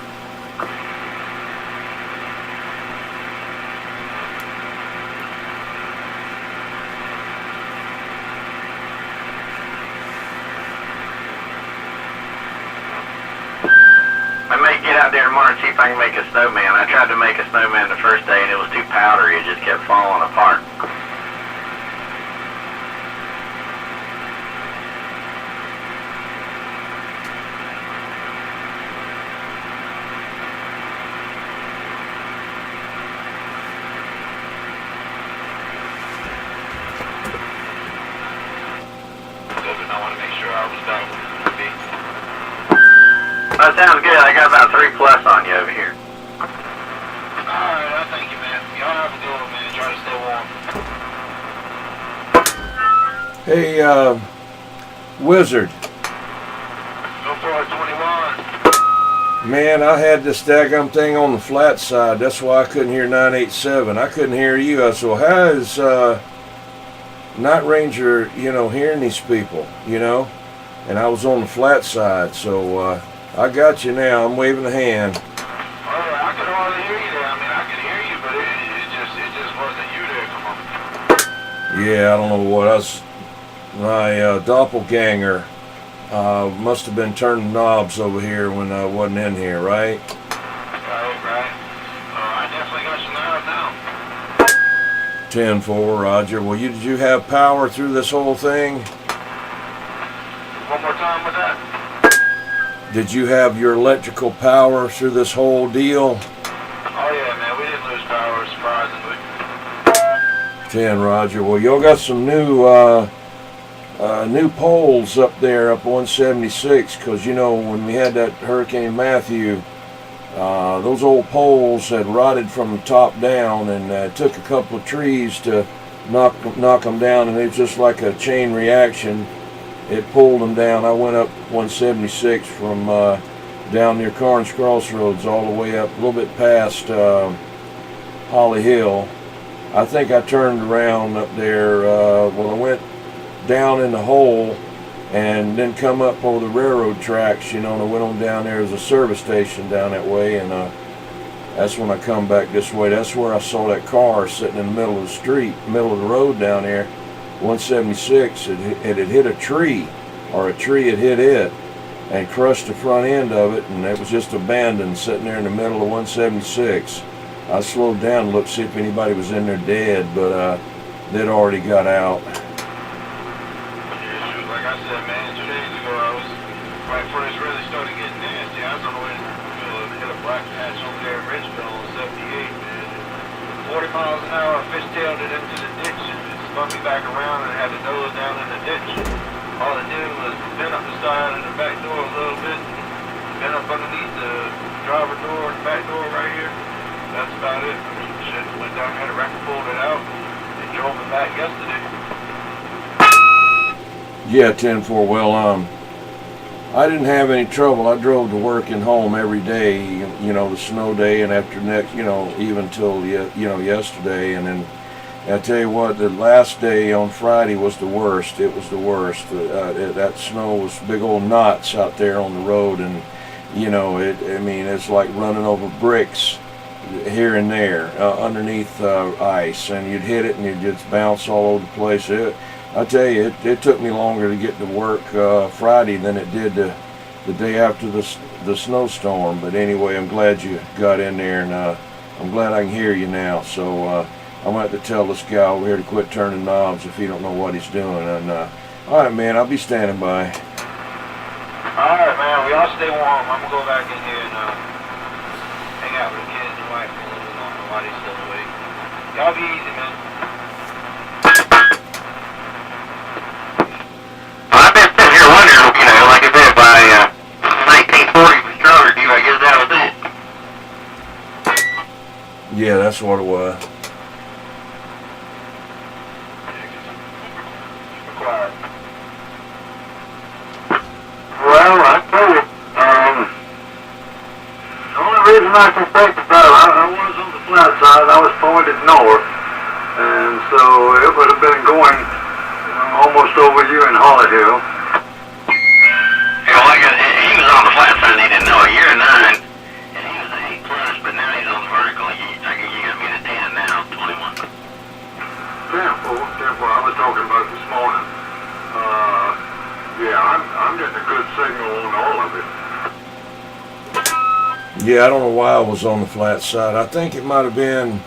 I may get out there tomorrow and see if I can make a snowman. I tried to make a snowman the first day and it was too powdery. It just kept falling apart. I want to make sure I was done with it. That sounds good. I got about 3+ on you over here. Alright, I thank you, man. Y'all have a good one, man. Try to stay warm. Hey, Wizard. Go for it, 21. Man, I had this daggum thing on the flat side. That's why I couldn't hear 987. I couldn't hear you. I said, well, how is Night Ranger, hearing these people, And I was on the flat side, so I got you now. I'm waving the hand. I could hardly hear you there. I mean, I could hear you, but it just wasn't you. Yeah, I don't know what else. My doppelganger must have been turning knobs over here when I wasn't in here, right? Right. I definitely got you narrowed down. 10-4, Roger. Well, did you have power through this whole thing? One more time with that. Did you have your electrical power through this whole deal? Oh yeah, man, we didn't lose power, surprisingly. 10, Roger. Well, y'all got some new poles up there, up 176, because, you know, when we had that Hurricane Matthew, those old poles had rotted from the top down, and it took a couple of trees to knock them down, and it was just like a chain reaction. It pulled them down. I went up 176 from down near Carnes Crossroads all the way up a little bit past Holly Hill. I think I turned around up there. Well, I went down in the hole and then come up over the railroad tracks, you know, and I went on down there. There's a service station down that way, and that's when I come back this way. That's where I saw that car sitting in the middle of the street, middle of the road down there, 176. It had hit a tree, or a tree had hit it and crushed the front end of it, and it was just abandoned sitting there in the middle of 176. I slowed down and looked to see if anybody was in there dead, but they'd already got out. Like I said, man, 2 days ago, I was, right before this really started getting nasty, I was on the way to hit a black patch over there in Richmond on 78, man. 40 miles an hour, I fishtailed it into the ditch, and it spun me back around, and I had to nose down in the ditch. All it did was bend up the side of the back door a little bit, bend up underneath the driver door and the back door right here. That's about it. Shit, went down, had a wreck, pulled it out, and drove it back yesterday. Yeah, 10-4. Well, I didn't have any trouble. I drove to work and home every day, you know, the snow day, and after next, you know, even till, you know, yesterday. And then I tell you what, the last day on Friday was the worst. It was the worst. That snow was big old knots out there on the road, and, you know, I mean, it's like running over bricks here and there underneath ice, and you'd hit it and you'd just bounce all over the place. I tell you, it took me longer to get to work Friday than it did the day after the snowstorm. But anyway, I'm glad you got in there, and I'm glad I can hear you now. So I'm going to have to tell this guy over here to quit turning knobs if he don't know what he's doing. And all right, man, I'll be standing by. All right, man, we all stay warm. I'm going to go back in here and hang out with the kids and wife for a little bit longer while they're still awake. Y'all be easy, man. I've been sitting here wondering, you know, like I said, by 1940 was chartered you, I guess that was it. Yeah, that's what it was. Quiet. Well, I tell you, the only reason I can think about it, I was on the flat side, I was pointed north, and so it would have been going almost over you in Holly Hill. You know, like he was on the flat side and he didn't know it. You're a 9, and he was an 8+, but now he's on the vertical. I think you got me to 10 now, 21. 10-4, I was talking about this morning. Yeah, I'm getting a good signal on all of it. Yeah, I don't know why I was on the flat side. I think it might have been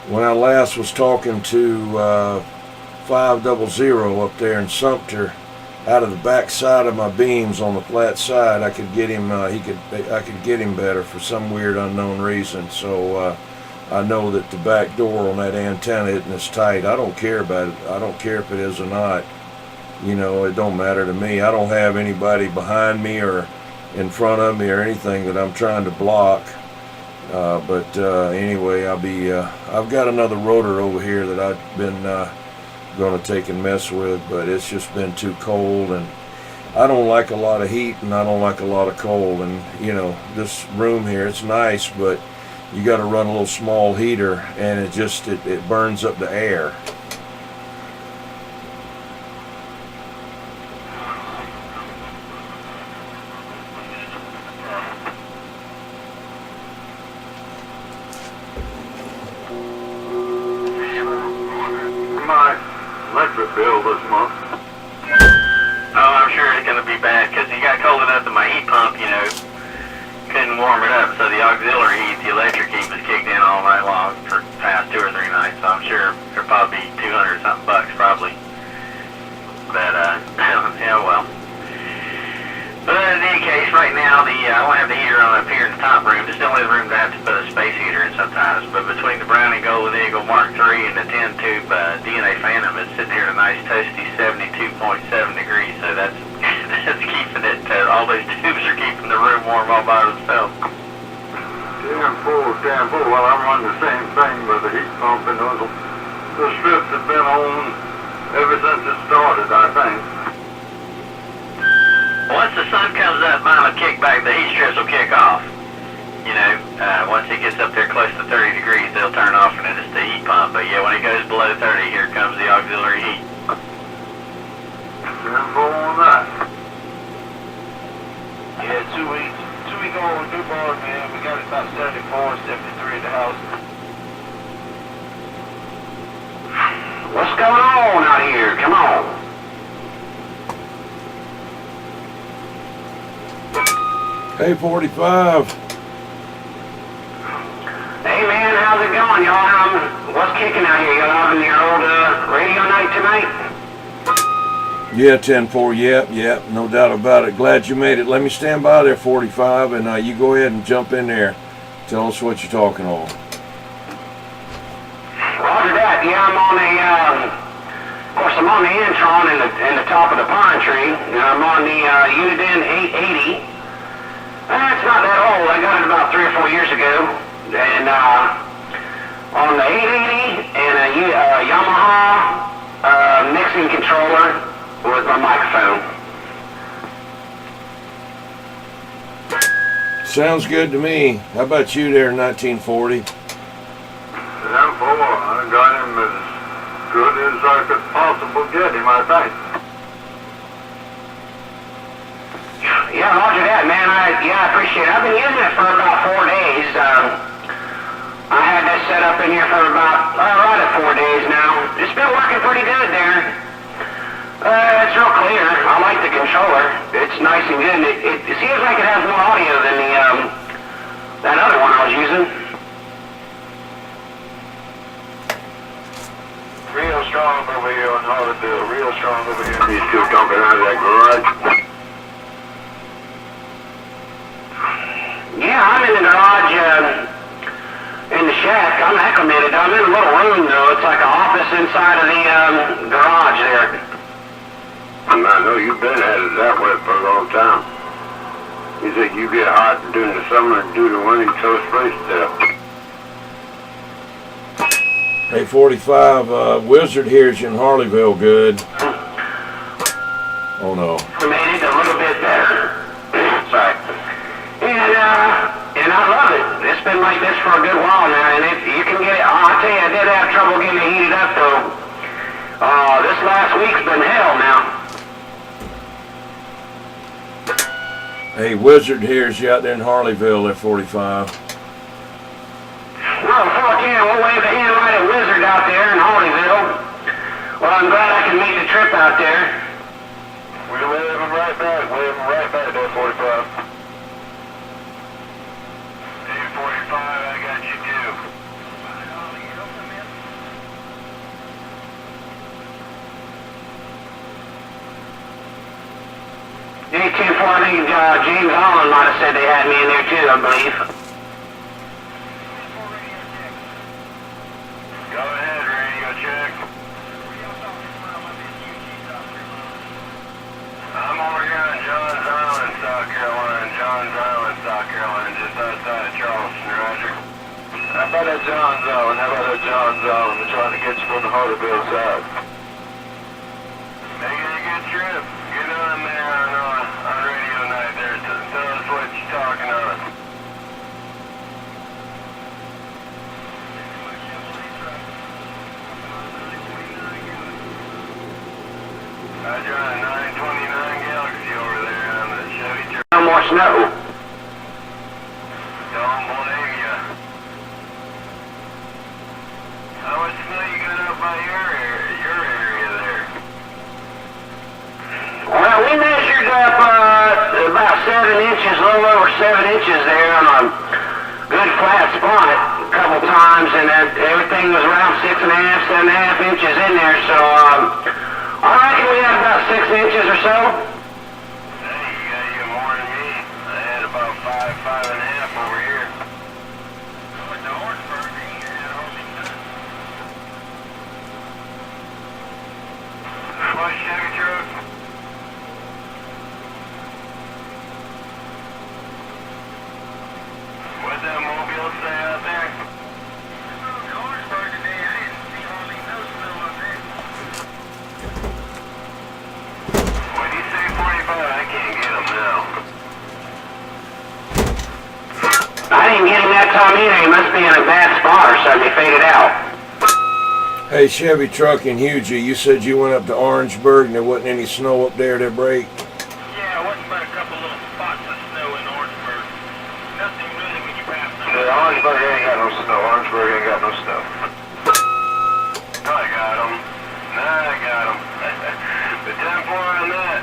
when I last was talking to 500 up there in Sumter. Out of the back side of my beams on the flat side, I could get him. I could get him better for some weird unknown reason. So I know that the back door on that antenna isn't as tight. I don't care about it. I don't care if it is or not. You know, it don't matter to me. I don't have anybody behind me or in front of me or anything that I'm trying to block. But anyway, I've got another rotor over here that I've been going to take and mess with, but it's just been too cold, and I don't like a lot of heat and I don't like a lot of cold. And you know, this room here, it's nice, but you got to run a little small heater, and it burns up the air. My bill this month. Oh, I'm sure it's going to be bad because it got cold enough that my heat pump, you know, couldn't warm it up. So the auxiliary heat, the electric heat, was kicked in all night long for the past 2 or 3 nights. So I'm sure it'll probably be 200 something bucks probably. But yeah, well. But in any case, right now I don't have the heater on up here in the top room. It's the only room that I have to put a space heater in sometimes. But between the Brown and Golden Eagle Mark III and the 10-tube DNA Phantom, it's sitting here at a nice toasty 72.7 degrees. So that's that's keeping it. All those tubes are keeping the room warm all by themselves. Damn full. Well, I'm running the same thing with the heat pump, and the strips have been on ever since it started, I think. Once the sun comes up, mine will kick back. The heat strips will kick off. You know, once it gets up there close to 30 degrees, they'll turn off, and then it's the heat pump. But yeah, when it goes below 30, here comes the auxiliary heat. Careful on that. Yeah, 2 weeks. 2 week old newborn, man. We got it about 74, 73 in the house. What's going on out here? Come on. Hey, 45. Hey man, how's it going? Y'all what's kicking out here? Y'all having your old radio night tonight? Yeah, 10-4, yep, no doubt about it. Glad you made it. Let me stand by there, 45, and you go ahead and jump in there. Tell us what you're talking on. Roger that. Yeah, I'm on of course, I'm on the Antron in the top of the pine tree. I'm on the Uniden 880. It's not that old. I got it about 3 or 4 years ago. And on the 880 and a Yamaha mixing controller with my microphone. Sounds good to me. How about you there, 1940? 10-4. I got him as good as I could possibly get him, I think. Yeah, roger that, man. I appreciate it. I've been using it for about 4 days. I had this set up in here for about right at 4 days now. It's been working pretty good there. It's real clear. I like the controller. It's nice and good. It seems like it has more audio than that other one I was using. Real strong over here on Hollyville. Real strong over here. You still talking out of that garage? Yeah, I'm in the garage, in the shack. I'm acclimated. I'm in a little room, though. It's like an office inside of the garage there. I know you've been at it that way for a long time. You think you get hot during the summer and do the winter toast race stuff. Hey, 45, Wizard here's you in Harleyville good. Oh, no. I made it a little bit better. Sorry. And I love it. It's been like this for a good while now, and you can get it. I tell you, I did have trouble getting it heated up, though. This last week's been hell now. Hey, Wizard here's you out there in Harleyville there, 45. Well, fuck yeah, we'll wave a hand right at Wizard out there in Harleyville. Well, I'm glad I can make the trip out there. We'll wave him right back. Wave him right back there, 45. Hey, 45, I got you too. Hey, 10-4, I think James Allen might have said they had me in there too, I believe. Go ahead, radio check. I'm over here on Johns Island, South Carolina. Johns Island, South Carolina, just outside of Charleston, Roger. How about that Johns Island? How about that Johns Island? We're trying to get you from the Harleyville side. Make it a good trip. Get on there on radio night there. Tell us what you're talking on. I drive a 929 Galaxy over there on the Chevy. No more snow. Don't blame ya. How much snow you got up by your area there? picked up about 7 inches, a little over 7 inches there on a good flat spot a couple times, and everything was around 6.5, 7.5 inches in there. So I reckon we had about 6 inches or so. Hey, you got even more than me. I had about 5.5 over here. With the Orangeburg, he had only none. My Chevy truck. What'd that mobile say out there? The Orangeburg today, I didn't see hardly no snow up there. What'd you say, 45? I can't get him now. I didn't get him that time either. He must be in a bad spot or something. He faded out. Hey, Chevy truck in Hugie, you said you went up to Orangeburg and there wasn't any snow up there to break? Yeah, it wasn't but a couple little spots of snow in Orangeburg. Nothing really when you pass through. Yeah, Orangeburg ain't got no snow. Orangeburg ain't got no snow. I got him. Nah, I got him. The 10-4 on that.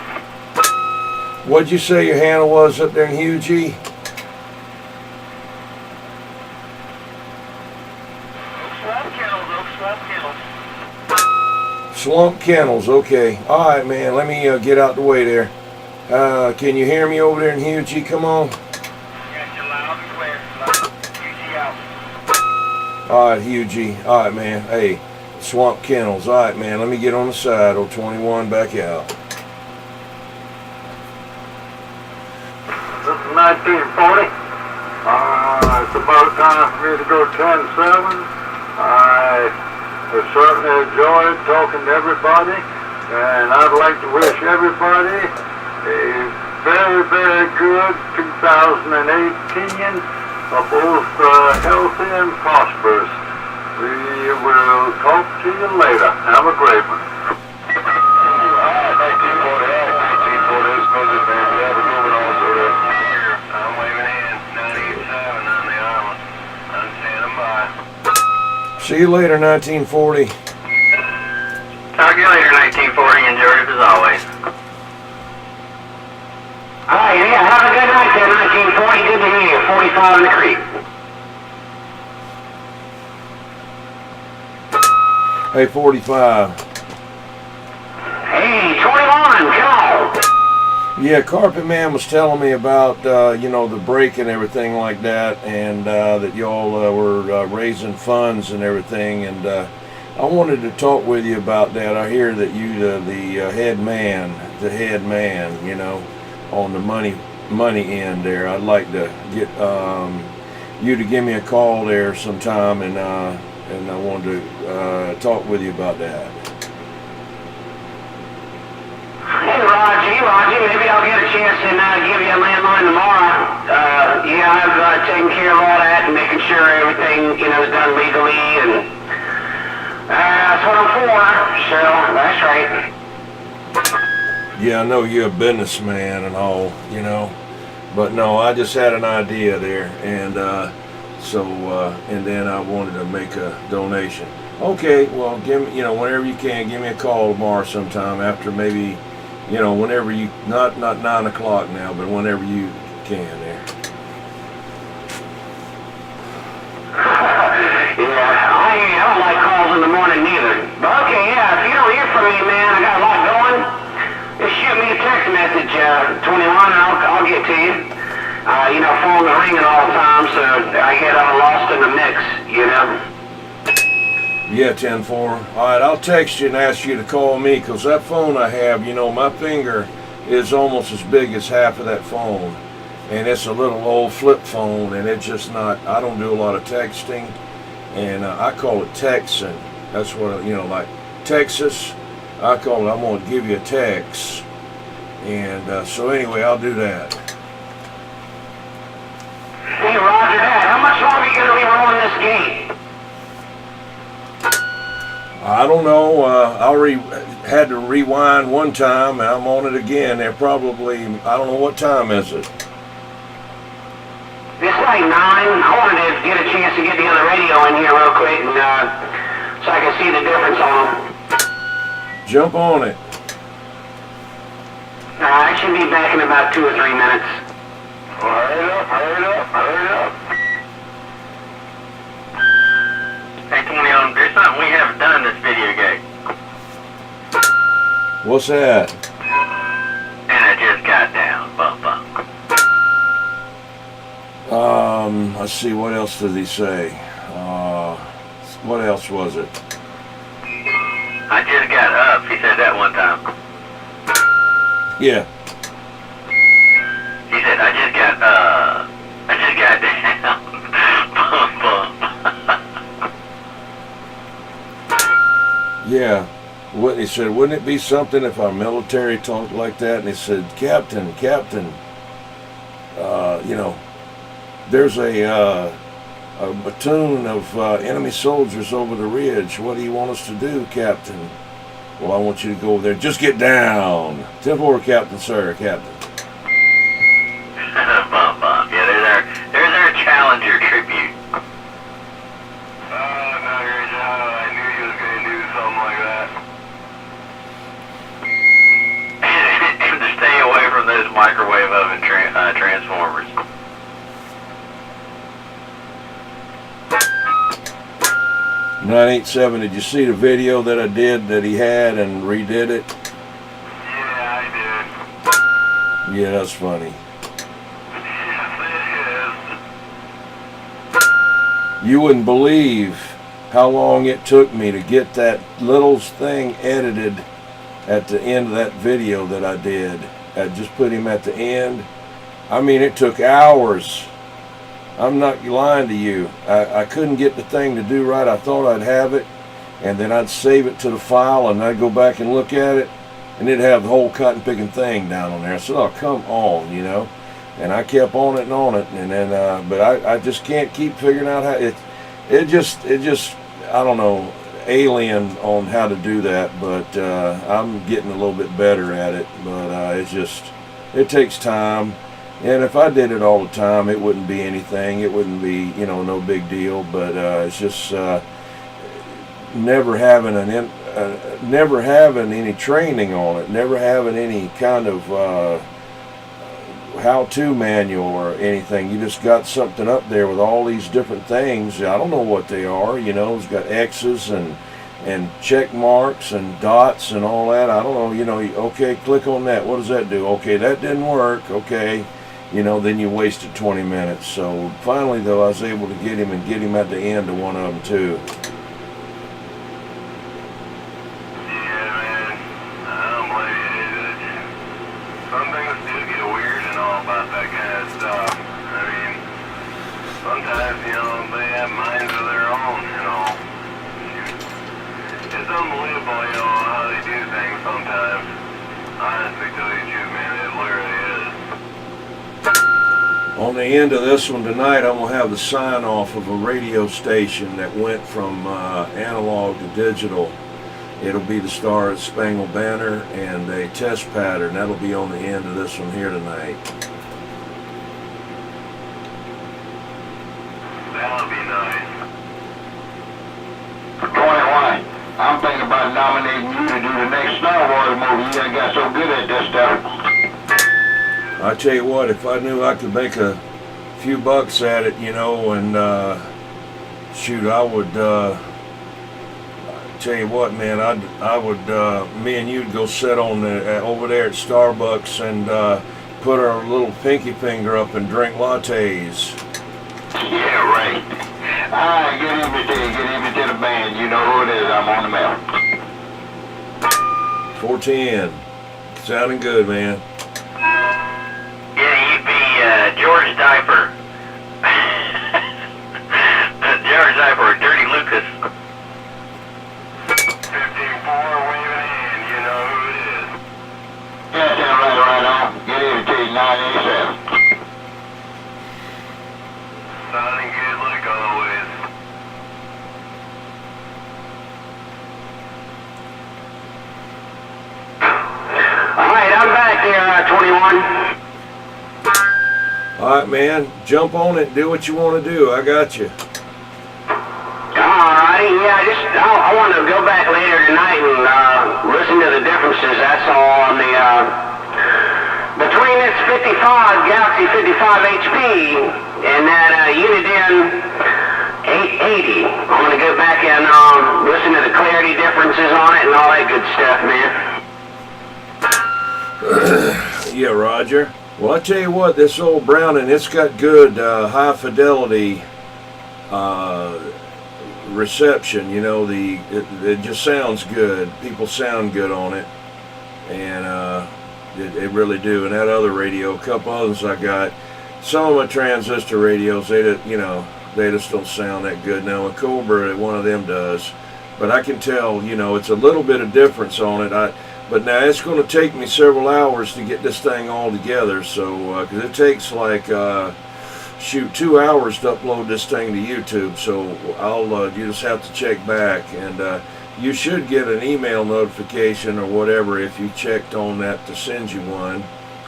What'd you say your handle was up there in Hugie? Swamp Kennels, okay. Alright, man, let me get out the way there. Can you hear me over there in Hugie? Come on. Got you loud and clear. UG out. Alright, Hugie. Alright, man. Hey, Swamp Kennels. Alright, man, let me get on the side. 021 back out. This is 1940. It's about time for me to go 10-7. I certainly enjoyed talking to everybody, and I'd like to wish everybody a very, very good 2018, both healthy and prosperous. We will talk to you later. Have a great one. 1940, 1940, this goes in there. Have a good one also there. I'm waving in. 987 on the island. I'm standing by. See you later, 1940. Talk to you later, 1940. Enjoyed it as always. All right, yeah, have a good night there, 1940. Good to hear you. 45 in the creek. Hey, 45. Hey, 21, come on. Yeah, Carpet Man was telling me about, you know, the break and everything like that, and that y'all were raising funds and everything, and I wanted to talk with you about that. I hear that you the head man, you know, on the money end there. I'd like to get you to give me a call there sometime, and I wanted to talk with you about that. Hey, Roger, maybe I'll get a chance and give you a landline tomorrow. Yeah, I've taken care of all that and making sure everything, you know, is done legally, and that's what I'm for, so that's right. Yeah, I know you're a businessman and all, you know, but no, I just had an idea there, and and then I wanted to make a donation. Okay, well, give me, you know, whenever you can, give me a call tomorrow sometime after maybe, you know, whenever you, not 9 o'clock now, but whenever you can there. Yeah, I don't like calls in the morning neither. But okay, yeah, if you don't hear from me, man, I got a lot going. Just shoot me a text message, 21, and I'll get to you. You know, phone ringing all the time, so I get lost in the mix, you know. Yeah, 10-4. All right, I'll text you and ask you to call me, because that phone I have, you know, my finger is almost as big as half of that phone. And it's a little old flip phone, and it's just not, I don't do a lot of texting, and I call it texting. That's what, you know, like Texas, I call it, I'm going to give you a text. And so anyway, I'll do that. Hey, Roger that. How much longer are you going to be rolling this gate? I don't know. Had to rewind one time, and I'm on it again. They're probably, I don't know, what time is it? It's like 9. I wanted to get a chance to get the other radio in here real quick, and so I can see the difference on them. Jump on it. Alright, should be back in about 2 or 3 minutes. Hurry up, hurry up, hurry up. Hey, 21, there's something we haven't done this Videogate. What's that? And I just got down. Bump, bump. Let's see, what else did he say? What else was it? I just got up. He said that one time. Yeah. He said, I just got down. Bump, bump. Yeah. What he said, wouldn't it be something if our military talked like that? And he said, Captain, you know, there's a platoon of enemy soldiers over the ridge. What do you want us to do, Captain? Well, I want you to go over there. Just get down. 10-4, Captain, sir, Captain. Bump, bump. Yeah, there's our Challenger tribute. No, I knew you was going to do something like that. And to stay away from those microwave oven transformers. 987, did you see the video that I did that he had and redid it? Yeah, I did. Yeah, that's funny. Yes, it is. You wouldn't believe how long it took me to get that little thing edited at the end of that video that I did. I just put him at the end. I mean, it took hours. I'm not lying to you. I couldn't get the thing to do right. I thought I'd have it, and then I'd save it to the file, and I'd go back and look at it, and it'd have the whole cotton picking thing down on there. I said, oh, come on, you know. And I kept on it, and then, but I just can't keep figuring out how it just, I don't know, alien on how to do that, but I'm getting a little bit better at it, but it takes time. And if I did it all the time, it wouldn't be anything. It wouldn't be, you know, no big deal. But it's just never having any training on it, never having any kind of how-to manual or anything. You just got something up there with all these different things. I don't know what they are. You know, it's got X's and check marks and dots and all that. I don't know. You know, okay, click on that. What does that do? Okay, that didn't work. Okay. You know, then you wasted 20 minutes. So finally, though, I was able to get him at the end of one of them, too. Yeah, man. I don't blame you. Some things do get weird and all about that kind of stuff. I mean, sometimes, you know, they have minds of their own, you know. It's unbelievable, you know, how they do things sometimes. Honestly, tell you the truth, man, it literally is. On the end of this one tonight, I'm going to have the sign-off of a radio station that went from analog to digital. It'll be the Star Spangled Banner and a test pattern. That'll be on the end of this one here tonight. That'll be nice. 21. I'm thinking about nominating you to do the next Star Wars movie. You done got so good at this stuff. I tell you what, if I knew I could make a few bucks at it, you know, and shoot, I would tell you what, man, I would me and you'd go sit on the over there at Starbucks and put our little pinky finger up and drink lattes. Yeah, right. Alright, get him to the band. You know who it is. I'm on the mail. 410. Sounding good, man. Yeah, you'd be George Diaper. George Diaper or Dirty Lucas. 15-4, waving hand, you know who it is. Yeah, sound right on. Get him to 987. Sounding good like always. Alright, I'm back there, 21. All right, man, jump on it, do what you want to do. I got you. Alrighty, yeah, I want to go back later tonight and listen to the differences, that's all, on the it's 55, Galaxy 55 HP, and that Uniden 880. I'm going to go back and listen to the clarity differences on it and all that good stuff, man. Yeah, Roger. Well, I tell you what, this old Browning, it's got good high fidelity reception. You know, it just sounds good. People sound good on it, and it really do. And that other radio, a couple others I got, some of my transistor radios, they just don't sound that good. Now a Cobra, one of them does, but I can tell, it's a little bit of difference on it. But now it's going to take me several hours to get this thing all together. So, because it takes like 2 hours to upload this thing to YouTube. So you just have to check back, and you should get an email notification or whatever if you checked on that to send you one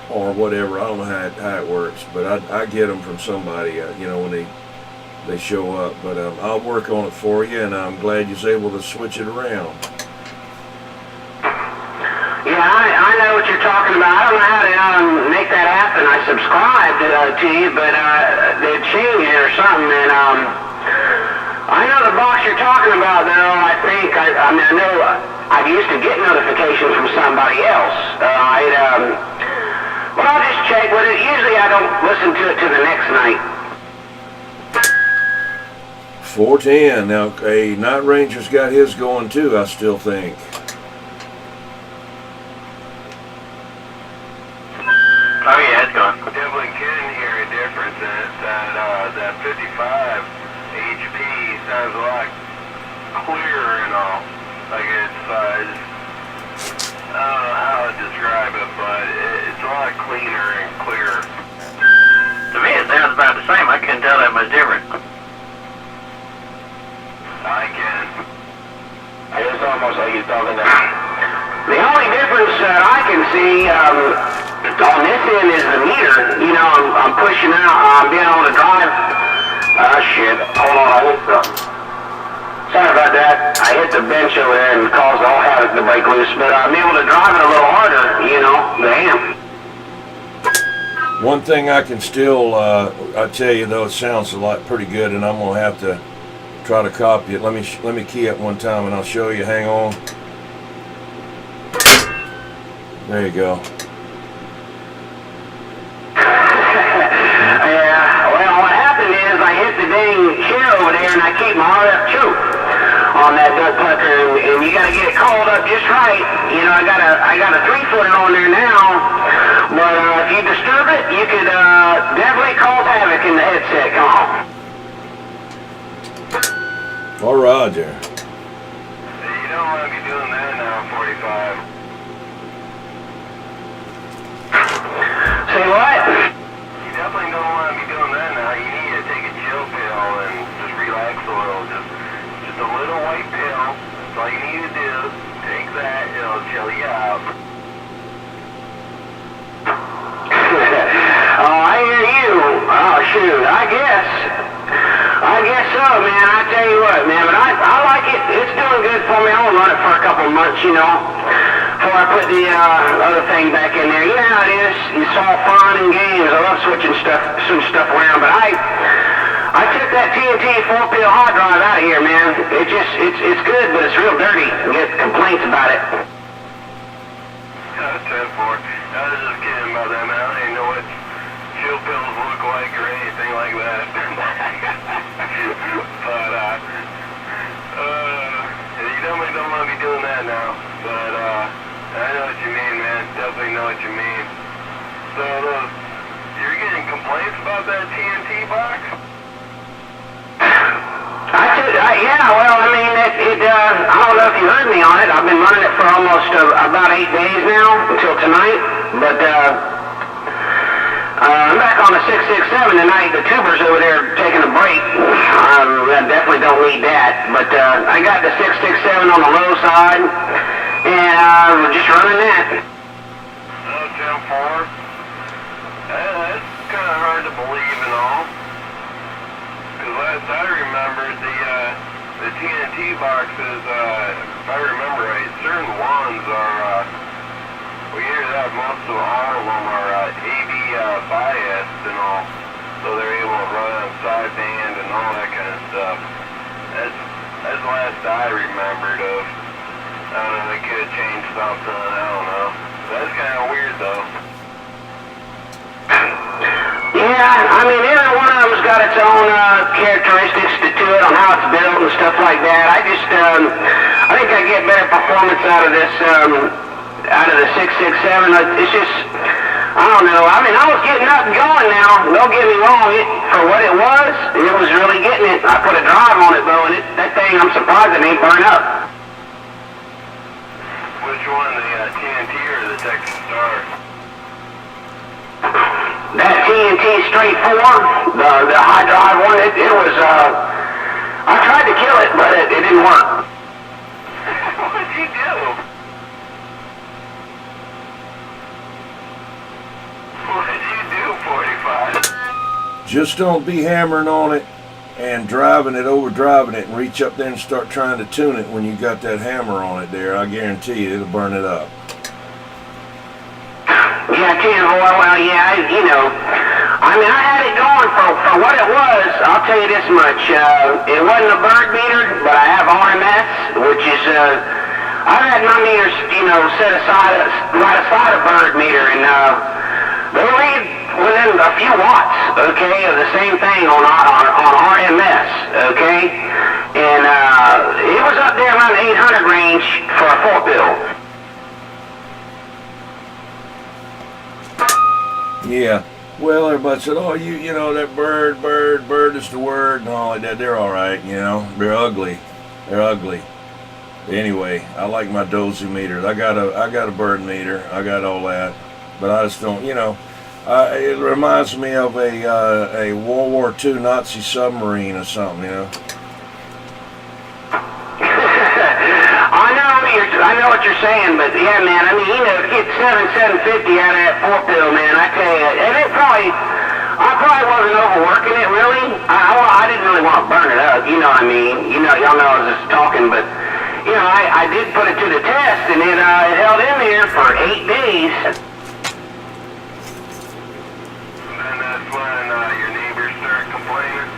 or whatever. I don't know how it works, but I get them from somebody, when they show up. But I'll work on it for you, and I'm glad you was able to switch it around. Yeah, I know what you're talking about. I don't know how to make that happen. I subscribed to you, but they changed it or something. And I know the box you're talking about, though. I know I used to get notifications from somebody else. Well, I'll just check with it. Usually I don't listen to it till the next night. 410. Now, Night Ranger's got his going too, I still think. Oh yeah, it's gone. Definitely can hear a difference in it. That 55 HP sounds a lot clearer and all. Like it's, I don't know how to describe it, but it's a lot cleaner and clearer. To me, it sounds about the same. I couldn't tell that much different. I can. It's almost like he's talking to me. The only difference that I can see on this end is the meter. I'm pushing out. I'm being able to drive. Shit. Hold on, I hit something. Sorry about that. I hit the bench over there and caused all havoc to break loose. But I'm able to drive it a little harder, the amp. One thing I can still, I tell you though, it sounds pretty good, and I'm gonna have to try to copy it. Let me key it one time, and I'll show you. Hang on. There you go. Yeah, well, what happened is I hit the dang chair over there, and I keep my RF choke on that duck pucker, and you got to get it called up just right. I got a 3-footer on there now, but if you disturb it, you could definitely cause havoc in the headset. Come on. Oh, Roger. You don't want to be doing that now, 45. Say what? You definitely don't want to be doing that now. You need to take a chill pill and just relax a little. Just a little white pill. That's all you need to do. Take that. It'll chill you out. Oh, I hear you. Oh, shoot. I guess so, man. I tell you what, man. But I like it. It's doing good for me. I'll run it for a couple months, before I put the other thing back in there. You know how it is. It's all fun and games. I love switching some stuff around. But I took that TNT 4-pill hard drive out of here, man. It's good, but it's real dirty. I get complaints about it. Yeah, that's 10-4. I was just kidding about that, man. I don't even know what chill pills look like or anything like that. But, you definitely don't want to be doing that now. But, I know what you mean, man. Definitely know what you mean. So, you're getting complaints about that TNT box? Yeah, well, I mean, I don't know if you heard me on it. I've been running it for almost about 8 days now, until tonight. But, I'm back on the 667 tonight. The tuber's over there taking a break. I definitely don't need that. But, I got the 667 on the low side, and we're just running that. Oh, 10-4. That's kind of hard to believe and all. Because last I remembered, the TNT boxes, if I remember right, certain ones are, we hear that most of all of them are AV bias and all, so they're able to run on sideband and all that kind of stuff. That's the last I remembered of. I don't know, they could have changed something, I don't know. That's kind of weird though. Yeah, I mean, every one of them's got its own characteristics to it on how it's built and stuff like that. I think I get better performance out of this, out of the 667. It's just, I don't know. I mean, I was getting up and going now. Don't get me wrong. For what it was really getting it. I put a drive on it, though, and that thing, I'm surprised it ain't burned up. Which one, the TNT or the Texas Star? That TNT straight 4, the high drive one, it was, I tried to kill it, but it didn't work. What'd you do? What'd you do, 45? Just don't be hammering on it and overdriving it, and reach up there and start trying to tune it when you got that hammer on it there. I guarantee you, it'll burn it up. Yeah, 10 well, yeah, you know, I mean, I had it going for what it was. I'll tell you this much, it wasn't a bird meter, but I have RMS, which is, I've had my meters, you know, set aside, right aside a bird meter, and they read within a few watts, okay, of the same thing on RMS, okay, and it was up there around the 800 range for a 4-bill. Yeah. Well, everybody said, oh, you know, that bird is the word and all like that. They're all right, you know. They're ugly. They're ugly. Anyway, I like my dozy meters. I got a bird meter. I got all that. But I just don't, you know, it reminds me of a World War II Nazi submarine or something, you know. I know what you're saying, but yeah, man, I mean, you know, to get 750 out of that 4-bill, man, I tell you, and I probably wasn't overworking it, really. I didn't really want to burn it up, you know what I mean? You know, y'all know I was just talking, but, you know, I did put it to the test, and it held in there for 8 days. And then that's when your neighbors started complaining.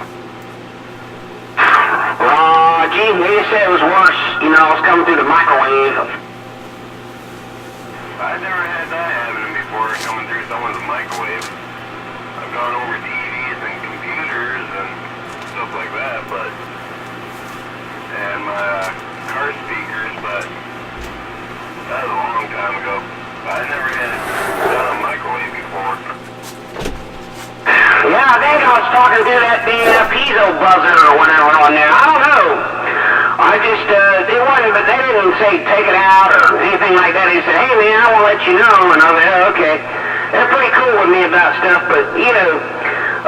Gee, they said it was worse. You know, it was coming through the microwave. I never had that happening before, coming through someone's microwave. I've gone over TVs and computers and stuff like that, and my car speakers, but that was a long time ago. I never had it done on a microwave before. Yeah, I think I was talking to that piezo buzzer or whatever on there. I don't know. I just, they wasn't, but they didn't say take it out or anything like that. They said, hey man, I want to let you know. And I was like, oh, okay. They're pretty cool with me about stuff, but you know,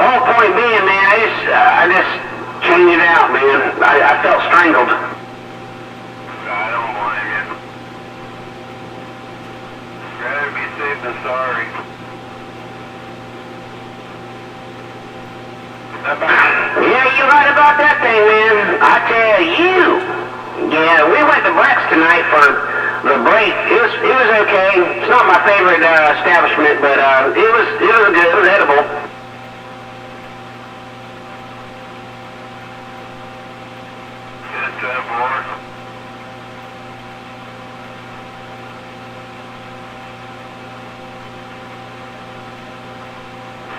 the whole point being, man, I just changed it out, man. I felt strangled. I don't blame you. Rather be safe than sorry. Yeah, you're right about that thing, man. I tell you. Yeah, we went to Brett's tonight for the break. It was okay. It's not my favorite establishment, but it was good. It was edible. Good boy.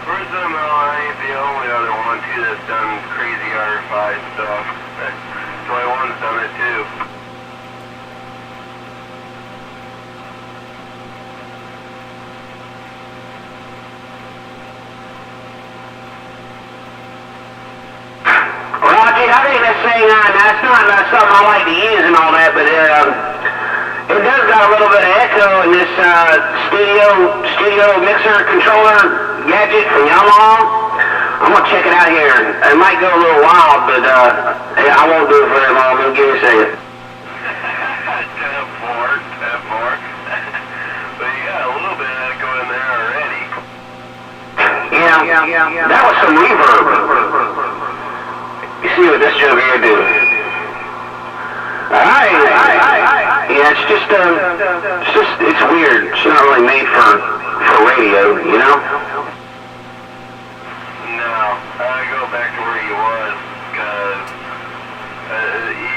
First time I ain't the only other one too that's done crazy RFI stuff. 21's done it too. Roger, I think this thing, that's not something I like to use and all that, but it does got a little bit of echo in this studio mixer controller gadget from Yamaha. I'm gonna check it out here. It might go a little wild, but I won't do it very long. I'll give you a second. 10-4. But you got a little bit of echo in there already. Yeah. That was some reverb. You see what this joke here do? Yeah, it's weird. It's not really made for for radio, you know? No, I go back to where you was, because you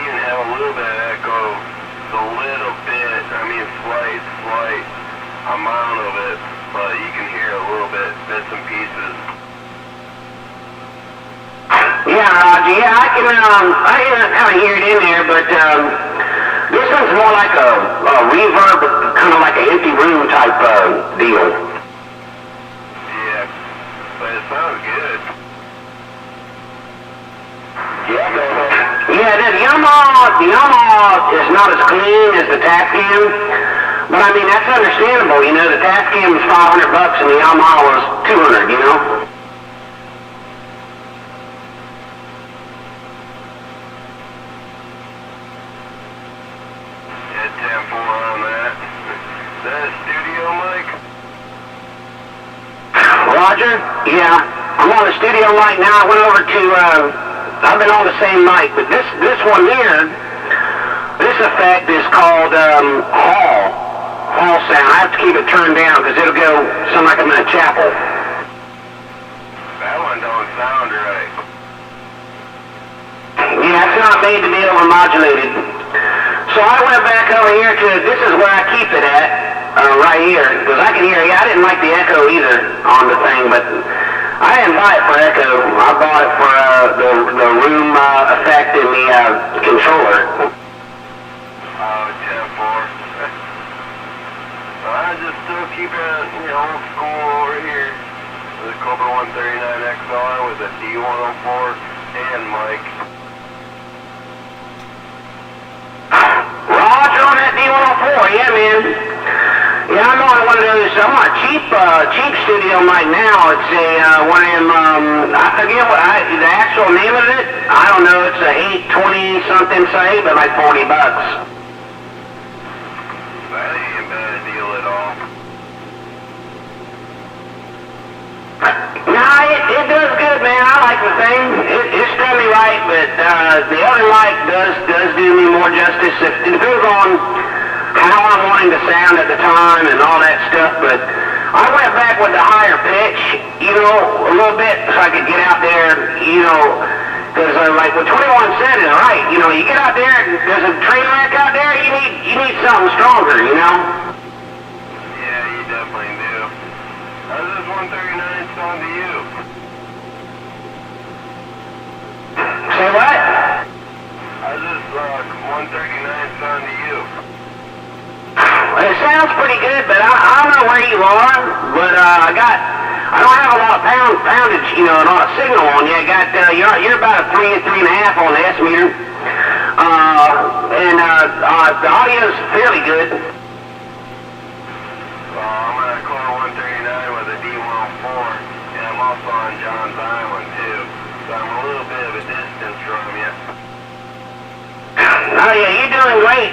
can have a little bit of echo, a little bit, I mean slight amount of it, but you can hear a little bit, bits and pieces. Yeah, Roger, yeah, I can kind of hear it in there, but this one's more like a reverb, kind of like an empty room type deal. Yeah, but it sounds good. Yeah, the Yamaha is not as clean as the Tascam, but I mean, that's understandable, you know, the Tascam was $500 and the Yamaha was $200, you know? Roger? Yeah, I'm on the studio mic now. I went over to, I've been on the same mic, but this one here, this effect is called hall sound. I have to keep it turned down because it'll go sound like I'm in a chapel. That one don't sound right. Yeah, it's not made to be overmodulated. So I went back over here to, this is where I keep it at. Right here, because I can hear, yeah, I didn't like the echo either on the thing, but I didn't buy it for echo. I bought it for the room effect in the controller. Oh, 10-4. I just still keep it, old school over here. The Cobra 139 XR with a D104 and mic. Roger on that D104, yeah, man. Yeah, I'm on one of those. I'm on a cheap studio mic now. It's a one of them. I forget the actual name of it. I don't know. It's a 820 something say, but like $40. That ain't a bad deal at all. Nah, it does good, man. I like the thing. It's done me right, but the other mic does do me more justice. It depends on how I'm wanting to sound at the time and all that stuff, but I went back with the higher pitch, a little bit so I could get out there, because like what 21 said is right, you get out there, there's a train wreck out there, you need something stronger, Yeah, you definitely do. How's this 139 sound to you? Say what? How's this 139 sound to you? It sounds pretty good, but I don't know where you are, but I don't have a lot of poundage, a lot of signal on you. I got, you're about a 3 and a half on the S meter, and the audio's fairly good. Well, I'm on a Core 139 with a D104, and I'm also on John's Island too, so I'm a little bit of a distance from you. Oh yeah, you're doing great.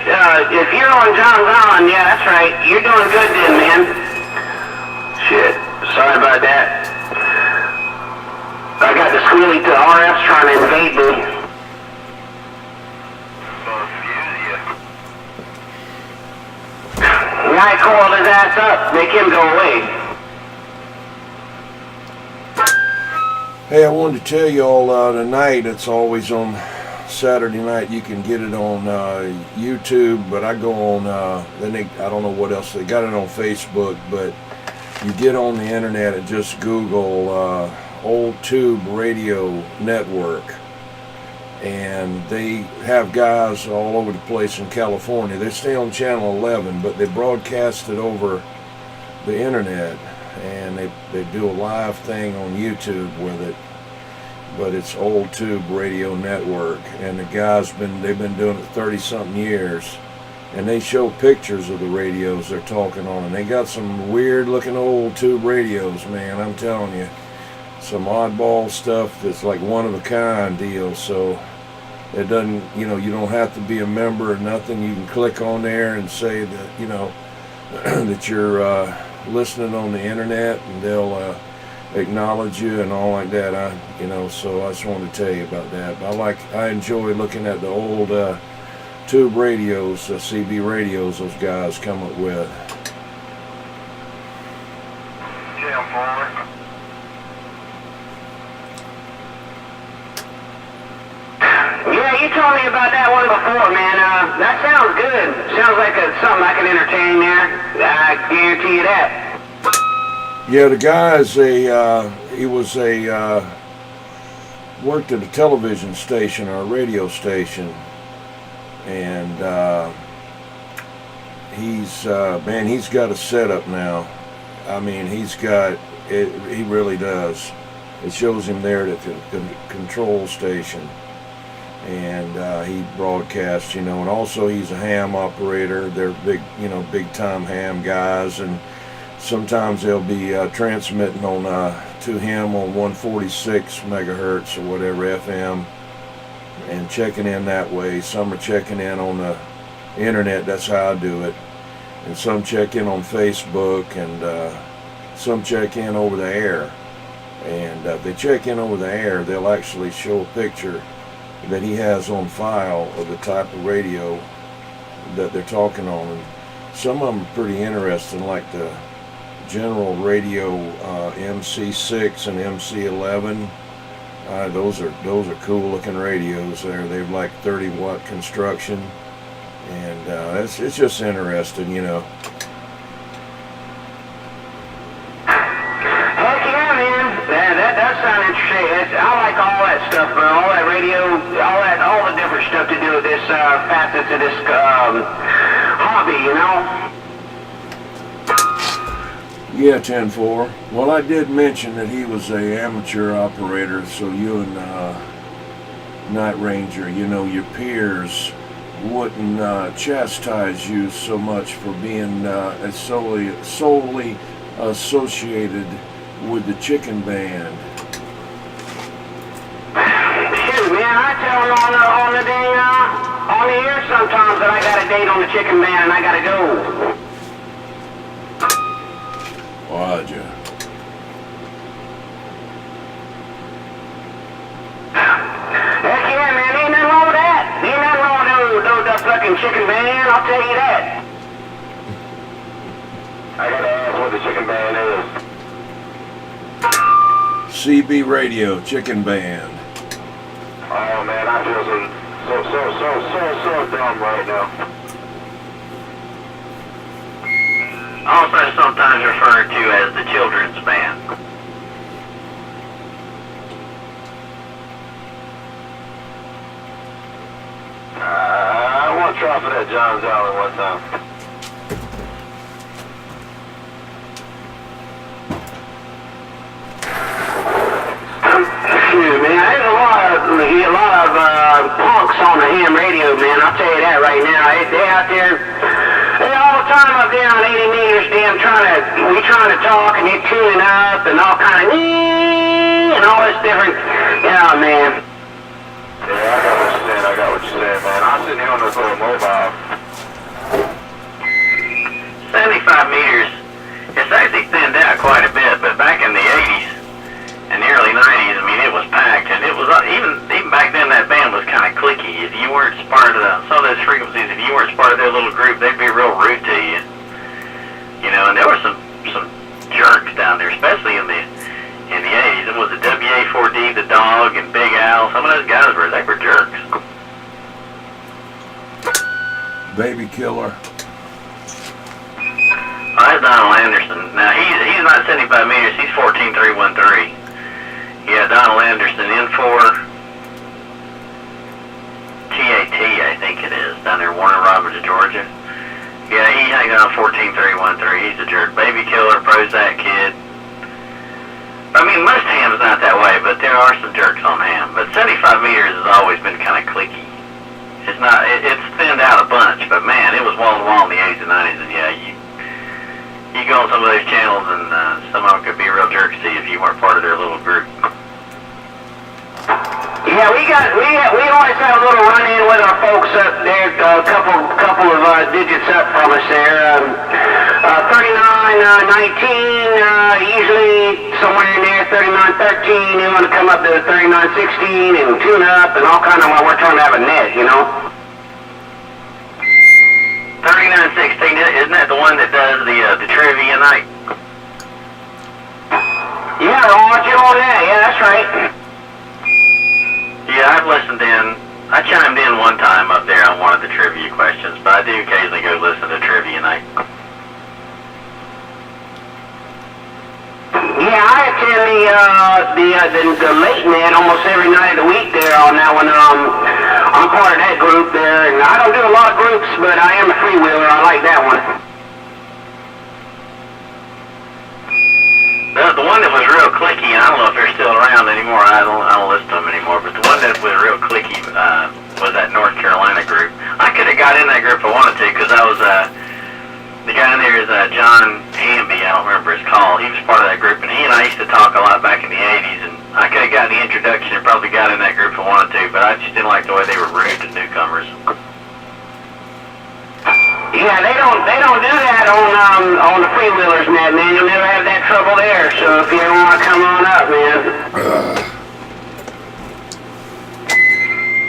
If you're on John's Island, yeah, that's right. You're doing good then, man. Shit, sorry about that. I got the squealy to RFs trying to invade me. So excuse you. Yeah, I called his ass up. Make him go away. Hey, I wanted to tell you all tonight, it's always on Saturday night. You can get it on YouTube, but I go on, I don't know what else, they got it on Facebook, but you get on the internet and just Google Old Tube Radio Network, and they have guys all over the place in California. They stay on channel 11, but they broadcast it over the internet, and they do a live thing on YouTube with it. But it's Old Tube Radio Network, and the guys they've been doing it 30-something years, and they show pictures of the radios they're talking on, and they got some weird looking old tube radios, man, I'm telling you. Some oddball stuff that's like one of a kind deal, so it doesn't, you don't have to be a member or nothing. You can click on there and say that, that you're listening on the internet, and they'll acknowledge you and all like that. So I just wanted to tell you about that. But I enjoy looking at the old tube radios, CB radios those guys come up with. 10-4. Yeah, you told me about that one before, man. That sounds good. Sounds like something I can entertain there. I guarantee you that. Yeah, the guy is worked at a television station or a radio station, and he's got a setup now. I mean, he's got it. He really does. It shows him there at the control station, and he broadcasts, and also he's a ham operator. They're big time ham guys, and sometimes they'll be transmitting on to him on 146 megahertz or whatever FM, and checking in that way. Some are checking in on the internet. That's how I do it. And some check in on Facebook, and some check in over the air. And if they check in over the air, they'll actually show a picture that he has on file of the type of radio that they're talking on. And some of them are pretty interesting, like the General Radio MC6 and MC11. Those are cool looking radios there. They've like 30-watt construction, and it's just interesting, Heck yeah, man. That does sound interesting. I like all that stuff, bro. All that radio, all the different stuff to do with this facets of this hobby, Yeah, 10-4. Well, I did mention that he was a amateur operator, so you and Night Ranger, your peers wouldn't chastise you so much for being solely associated with the chicken band. Shoot, man, I tell them on the day, on the air sometimes that I got a date on the chicken band and I gotta go. Roger. Heck yeah, man, ain't nothing wrong with that. Ain't nothing wrong with that fucking chicken band, I'll tell you that. I gotta ask what the chicken band is. CB Radio, chicken band. Oh man, I feel so dumb right now. Also sometimes referred to as the children's band. I want to try for that John's Island one time. Shoot, man, there's a lot of punks on the ham radio, man. I'll tell you that right now. They out there. All the time up there on 80 meters, damn, we trying to talk, and you're tuning up, and all kind of and all this different, man. Yeah, I got what you're saying, man. I'm sitting here on this little mobile. 75 meters, it's actually thinned out quite a bit, but back in the 80s and the early 90s, I mean, it was packed, and it was, even back then, that band was kind of cliquey. If you weren't part of some of those frequencies, if you weren't part of their little group, they'd be real rude to you. And there were some jerks down there, especially in the 80s. It was the WA4D, the Dog, and Big Al. Some of those guys were jerks. Baby Killer. That's Donald Anderson. Now, he's not 75 meters, he's 14.313. Yeah, Donald Anderson, N4 TAT, I think it is, down there, Warner Robins, Georgia. Yeah, he hangs on 14.313. He's a jerk. Baby Killer, Prozac Kid. I mean, most ham's not that way, but there are some jerks on ham. But 75 meters has always been kind of cliquey. It's not, it's thinned out a bunch, but man, it was wall to wall in the 80s and 90s, and yeah, you go on some of those channels, and some of them could be real jerks to you if you weren't part of their little group. Yeah, we always have a little run-in with our folks up there, a couple of digits up from us there. 3919, usually somewhere in there, 3913. You want to come up to 3916 and tune up and all kind of while we're trying to have a net, 3916, isn't that the one that does the trivia night? Yeah, Roger on that. Yeah, that's right. Yeah, I've listened in. I chimed in one time up there on one of the trivia questions, but I do occasionally go listen to trivia night. Yeah, I attend the late night almost every night of the week there on that one. I'm part of that group there, and I don't do a lot of groups, but I am a freewheeler. I like that one. The one that was real clicky, and I don't know if they're still around anymore. I don't listen to them anymore. But the one that was real clicky was that North Carolina group. I could have got in that group if I wanted to, because I was the guy in there is John Hamby. I don't remember his call. He was part of that group, and he and I used to talk a lot back in the '80s. And I could have gotten the introduction and probably got in that group if I wanted to, but I just didn't like the way they were rude to newcomers. Yeah, they don't do that on the freewheelers and that, man. You'll never have that trouble there. So if you ever want to come on up, man.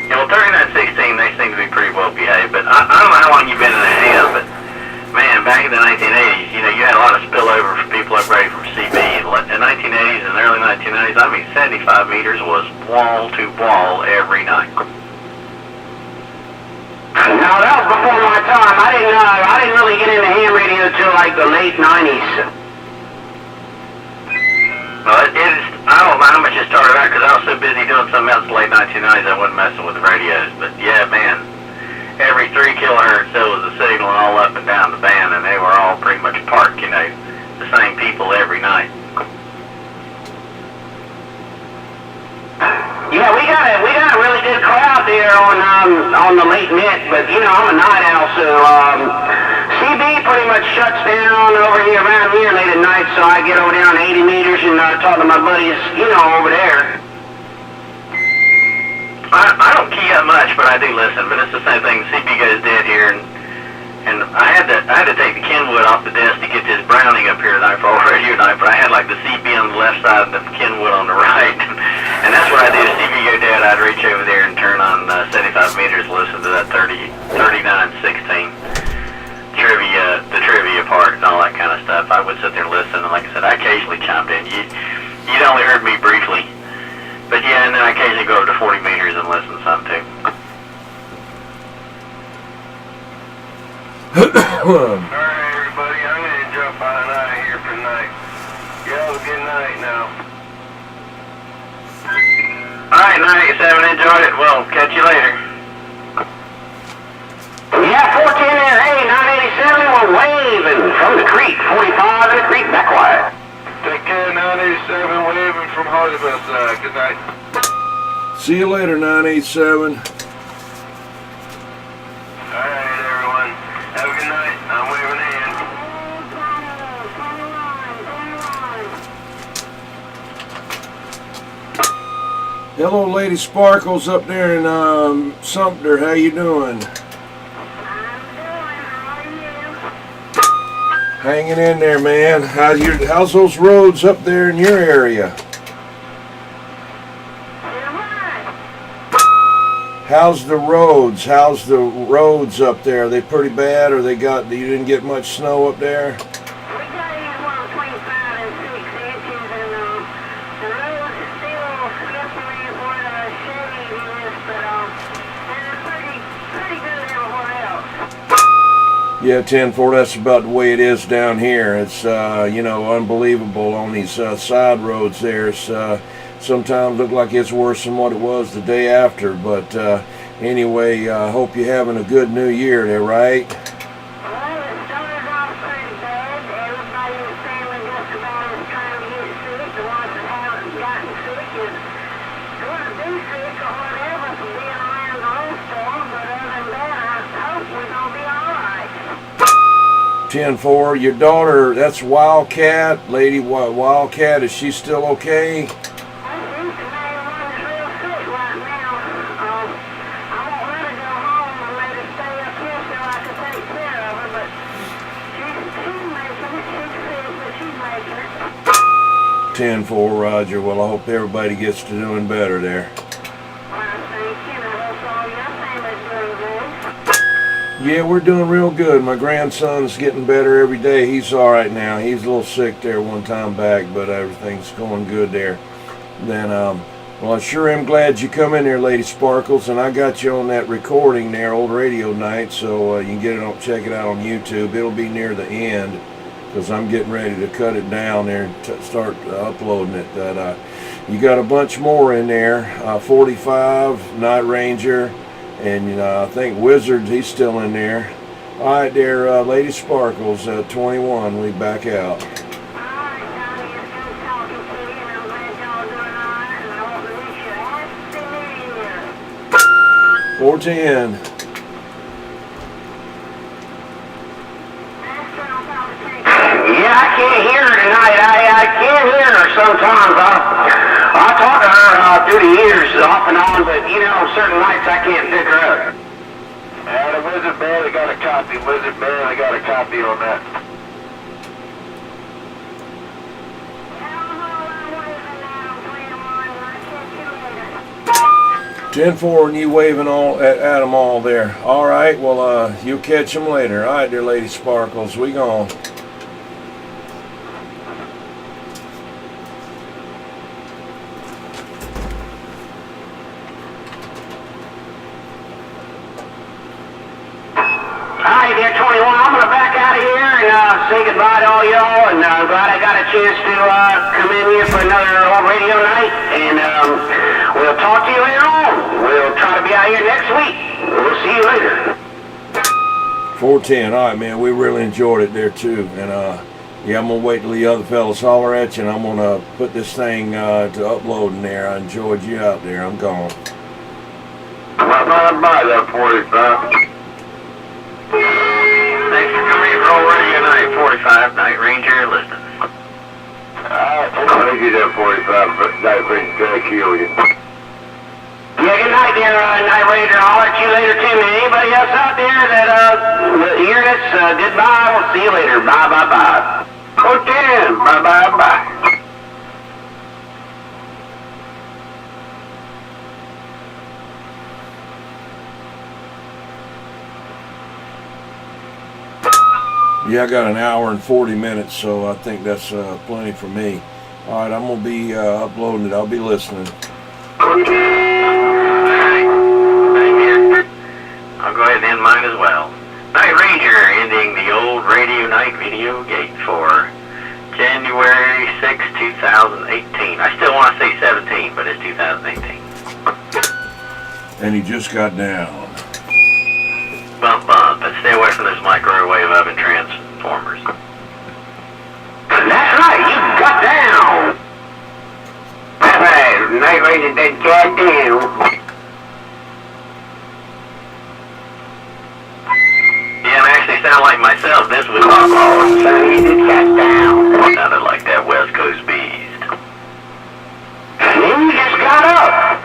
Yeah, well, 3916, they seem to be pretty well behaved, but I don't know how long you've been in the ham, but man, back in the 1980s, you know, you had a lot of spillover from people upgrading from CB. In the 1980s and early 1990s, I mean, 75 meters was wall to wall every night. No, that was before my time. I didn't really get into ham radio until like the late 90s. Well, it is, I don't know how much it started out because I was so busy doing something else in the late 1990s I wasn't messing with the radios. But yeah, man, every 3 kilohertz there was a signal all up and down the band, and they were all pretty much parked, you know, the same people every night. Yeah, we got a really good crowd there on the late net, but you know, I'm a night owl, so CB pretty much shuts down over here around here late at night, so I get over down 80 meters and talk to my buddies, you know, over there. I don't key up much, but I do listen. But it's the same thing. CB goes dead here, and I had to take the Kenwood off the desk to get this Browning up here tonight for old radio night. But I had like the CB on the left side and the Kenwood on the right, and that's what I did. If CB go dead, I'd reach over there and turn on 75 meters, listen to that 3916 trivia, the trivia part, and all that kind of stuff. I would sit there and listen, and like I said, I occasionally chimed in. You'd only heard me briefly. But yeah, and then I occasionally go over to 40 meters and listen to some too. Alright, everybody, I'm going to jump on out of here for tonight. You have a good night now. Alright, 987, enjoyed it. Well, catch you later. Yeah, 410 and hey, 987, we're waving from the creek, 45 in the creek, back quiet. Take care, 987, waving from Hardyville side. Good night. See you later, 987. Alright, everyone. Have a good night. I'm waving in. Hello, Lady Sparkles up there in Sumter. How you doing? Hanging in there, man. How's those roads up there in your area? How's the roads? How's the roads up there? Are they pretty bad, or you didn't get much snow up there? We got anywhere between 5 and 6 inches, and the roads are still slippery where the Chevy is, but they're pretty good everywhere else. Yeah, 10-4, that's about the way it is down here. It's, you know, unbelievable on these side roads there. It's, sometimes look like it's worse than what it was the day after. But anyway, I hope you're having a good new year there, right? Well, it started off pretty bad. Everybody in the family just about is trying to get sick. The ones that haven't gotten sick is going to be sick or whatever from being around the old storm. But other than that, I hope we're going to be all right. 10-4, your daughter, that's Wildcat, Lady Wildcat, is she still okay? I think the main one is real sick right now. I won't let her go home and let her stay up here so I can take care of her, but she's making it. She's sick, but she's making it. 10-4, Roger. Well, I hope everybody gets to doing better there. Well, thank you, and I hope all your family's doing good. Yeah, we're doing real good. My grandson's getting better every day. He's all right now. He's a little sick there one time back, but everything's going good there. Then, well, I sure am glad you come in there, Lady Sparkles, and I got you on that recording there, Old Radio Night, so you can get it on, check it out on YouTube. It'll be near the end, because I'm getting ready to cut it down there and start uploading it. That you got a bunch more in there. 45, Night Ranger, and I think Wizard, he's still in there. All right there, Lady Sparkles, 21, we back out. 410. Yeah, I can't hear her tonight. I can't hear her sometimes. I talk to her through the years off and on, but you know, certain nights I can't pick her up. The Wizard barely got a copy. Wizard barely got a copy on that. 10-4, and you waving all at them all there. All right, well, you'll catch them later. All right, dear Lady Sparkles, we gone. Alright, dear 21, I'm gonna back out of here and say goodbye to all y'all, and I'm glad I got a chance to come in here for another Old Radio Night, and we'll talk to you later on. We'll try to be out here next week. We'll see you later. 410, all right, man, we really enjoyed it there too, and yeah, I'm gonna wait till the other fellas holler at you, and I'm gonna put this thing to uploading there. I enjoyed you out there. I'm gone. Bye, that 45. Thanks for coming in for Old Radio Night 45, Night Ranger, listen. I think you that 45, but that brings to kill you. Yeah, good night there, Night Ranger. I'll let you later too, man. Anybody else out there that hear this, goodbye. We'll see you later. Bye, bye, bye. 410. Bye, bye, bye. Yeah, I got an hour and 40 minutes, so I think that's plenty for me. All right, I'm going to be uploading it. I'll be listening. Alright, same here. I'll go ahead and end mine as well. Night Ranger ending the Old Radio Night Videogate for January 6, 2018. I still want to say 17, but it's 2018. And he just got down. Bump, bump, and stay away from those microwave oven transformers. That's right, you got down. That's right, Night Ranger did got down. Yeah, I actually sound like myself. This was Oh, son, you did got down. sounded like that West Coast beast. And then you just got up.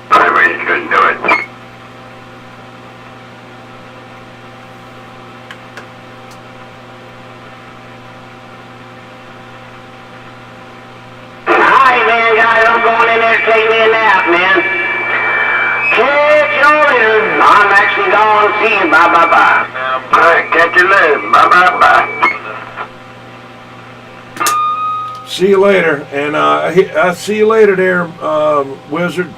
Night Ranger couldn't do it. Alright, man, guys, I'm going in there to take me a nap, man. Catch you later. I'm actually going to see you. Bye, bye, bye. Alright, catch you later. Bye, bye, bye. See you later, and I see you later there, Wizard.